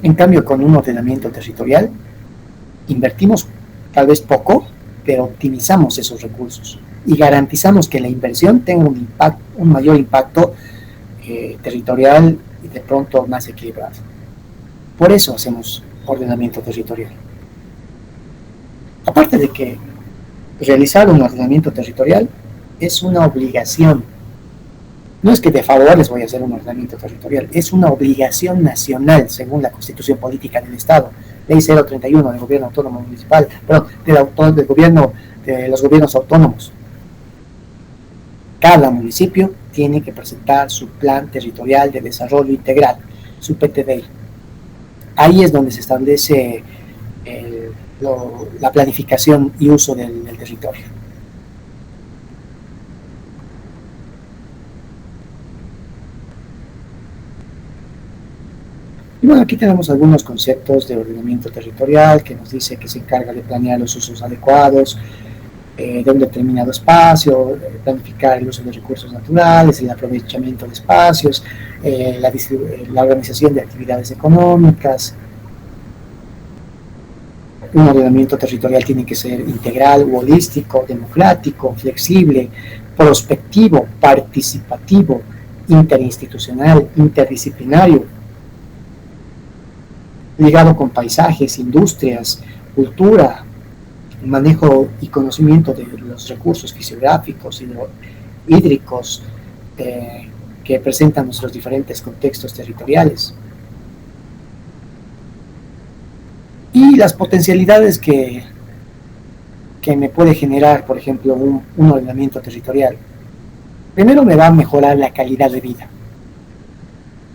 En cambio, con un ordenamiento territorial, invertimos tal vez poco, pero optimizamos esos recursos y garantizamos que la inversión tenga un mayor impacto territorial y de pronto más equilibrado. Por eso hacemos ordenamiento territorial. Aparte de que realizar un ordenamiento territorial es una obligación. No es que de favor les voy a hacer un ordenamiento territorial, es una obligación nacional según la Constitución Política del Estado, Ley 031 del Gobierno Autónomo Municipal, perdón, del gobierno, de los gobiernos autónomos. Cada municipio tiene que presentar su Plan Territorial de Desarrollo Integral, su PTDI. Ahí es donde se establece la planificación y uso del territorio. Y bueno, aquí tenemos algunos conceptos de ordenamiento territorial que nos dice que se encarga de planear los usos adecuados de un determinado espacio, planificar el uso de recursos naturales, el aprovechamiento de espacios, la organización de actividades económicas. Un ordenamiento territorial tiene que ser integral, holístico, democrático, flexible, prospectivo, participativo, interinstitucional, interdisciplinario, ligado con paisajes, industrias, cultura, manejo y conocimiento de los recursos fisiográficos, hídricos, que presentan nuestros diferentes contextos territoriales. Y las potencialidades que me puede generar, por ejemplo, un ordenamiento territorial. Primero me va a mejorar la calidad de vida.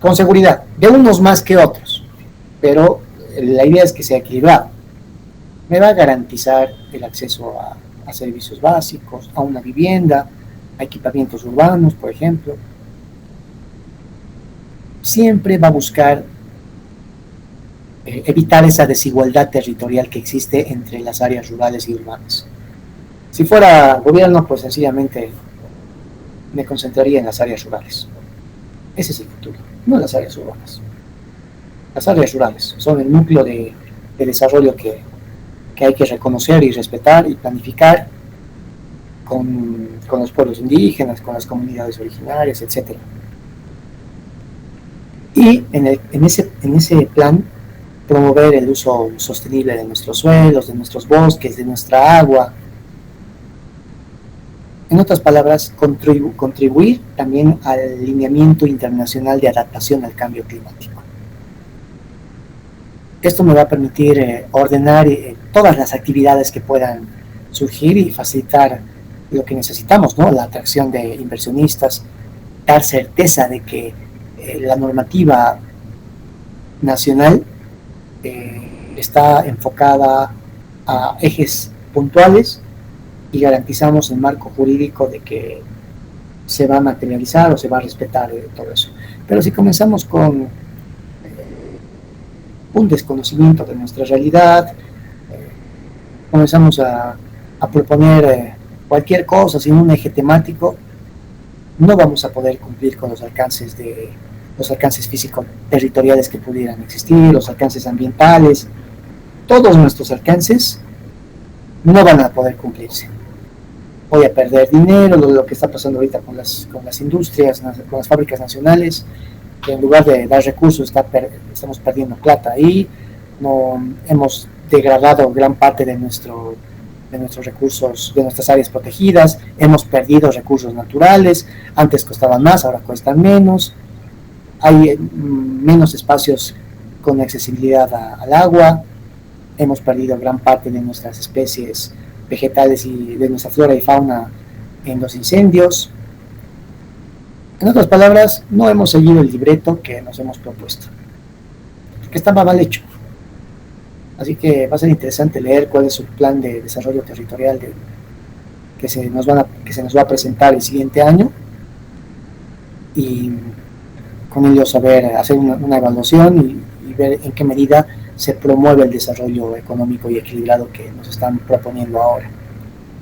Con seguridad, de unos más que otros, pero la idea es que sea equilibrado. Me va a garantizar el acceso a servicios básicos, a una vivienda, a equipamientos urbanos, por ejemplo. Siempre va a buscar evitar esa desigualdad territorial que existe entre las áreas rurales y urbanas. Si fuera gobierno, pues sencillamente me concentraría en las áreas rurales. Ese es el futuro, no las áreas urbanas. Las áreas rurales son el núcleo de desarrollo que hay que reconocer y respetar y planificar con los pueblos indígenas, con las comunidades originarias, etc. Y en ese plan promover el uso sostenible de nuestros suelos, de nuestros bosques, de nuestra agua. En otras palabras, contribuir también al lineamiento internacional de adaptación al cambio climático. Esto me va a permitir ordenar todas las actividades que puedan surgir y facilitar lo que necesitamos, ¿no? La atracción de inversionistas, dar certeza de que la normativa nacional está enfocada a ejes puntuales y garantizamos el marco jurídico de que se va a materializar o se va a respetar todo eso. Pero si comenzamos con un desconocimiento de nuestra realidad, comenzamos a proponer cualquier cosa sin un eje temático, no vamos a poder cumplir con los alcances físicos territoriales que pudieran existir, los alcances ambientales. Todos nuestros alcances no van a poder cumplirse. Voy a perder dinero, lo que está pasando ahorita con las industrias, con las fábricas nacionales, que en lugar de dar recursos estamos perdiendo plata ahí, no hemos degradado gran parte de nuestros recursos, de nuestras áreas protegidas, hemos perdido recursos naturales, antes costaban más, ahora cuestan menos, hay menos espacios con accesibilidad al agua, hemos perdido gran parte de nuestras especies vegetales y de nuestra flora y fauna en los incendios. En otras palabras, no hemos seguido el libreto que nos hemos propuesto, que estaba mal hecho. Así que va a ser interesante leer cuál es su plan de desarrollo territorial que se nos va a presentar el siguiente año, y con ello hacer una evaluación y ver en qué medida se promueve el desarrollo económico y equilibrado que nos están proponiendo ahora.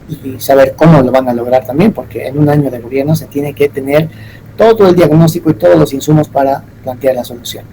Y saber cómo lo van a lograr también, porque en un año de gobierno se tiene que tener todo el diagnóstico y todos los insumos para plantear la solución.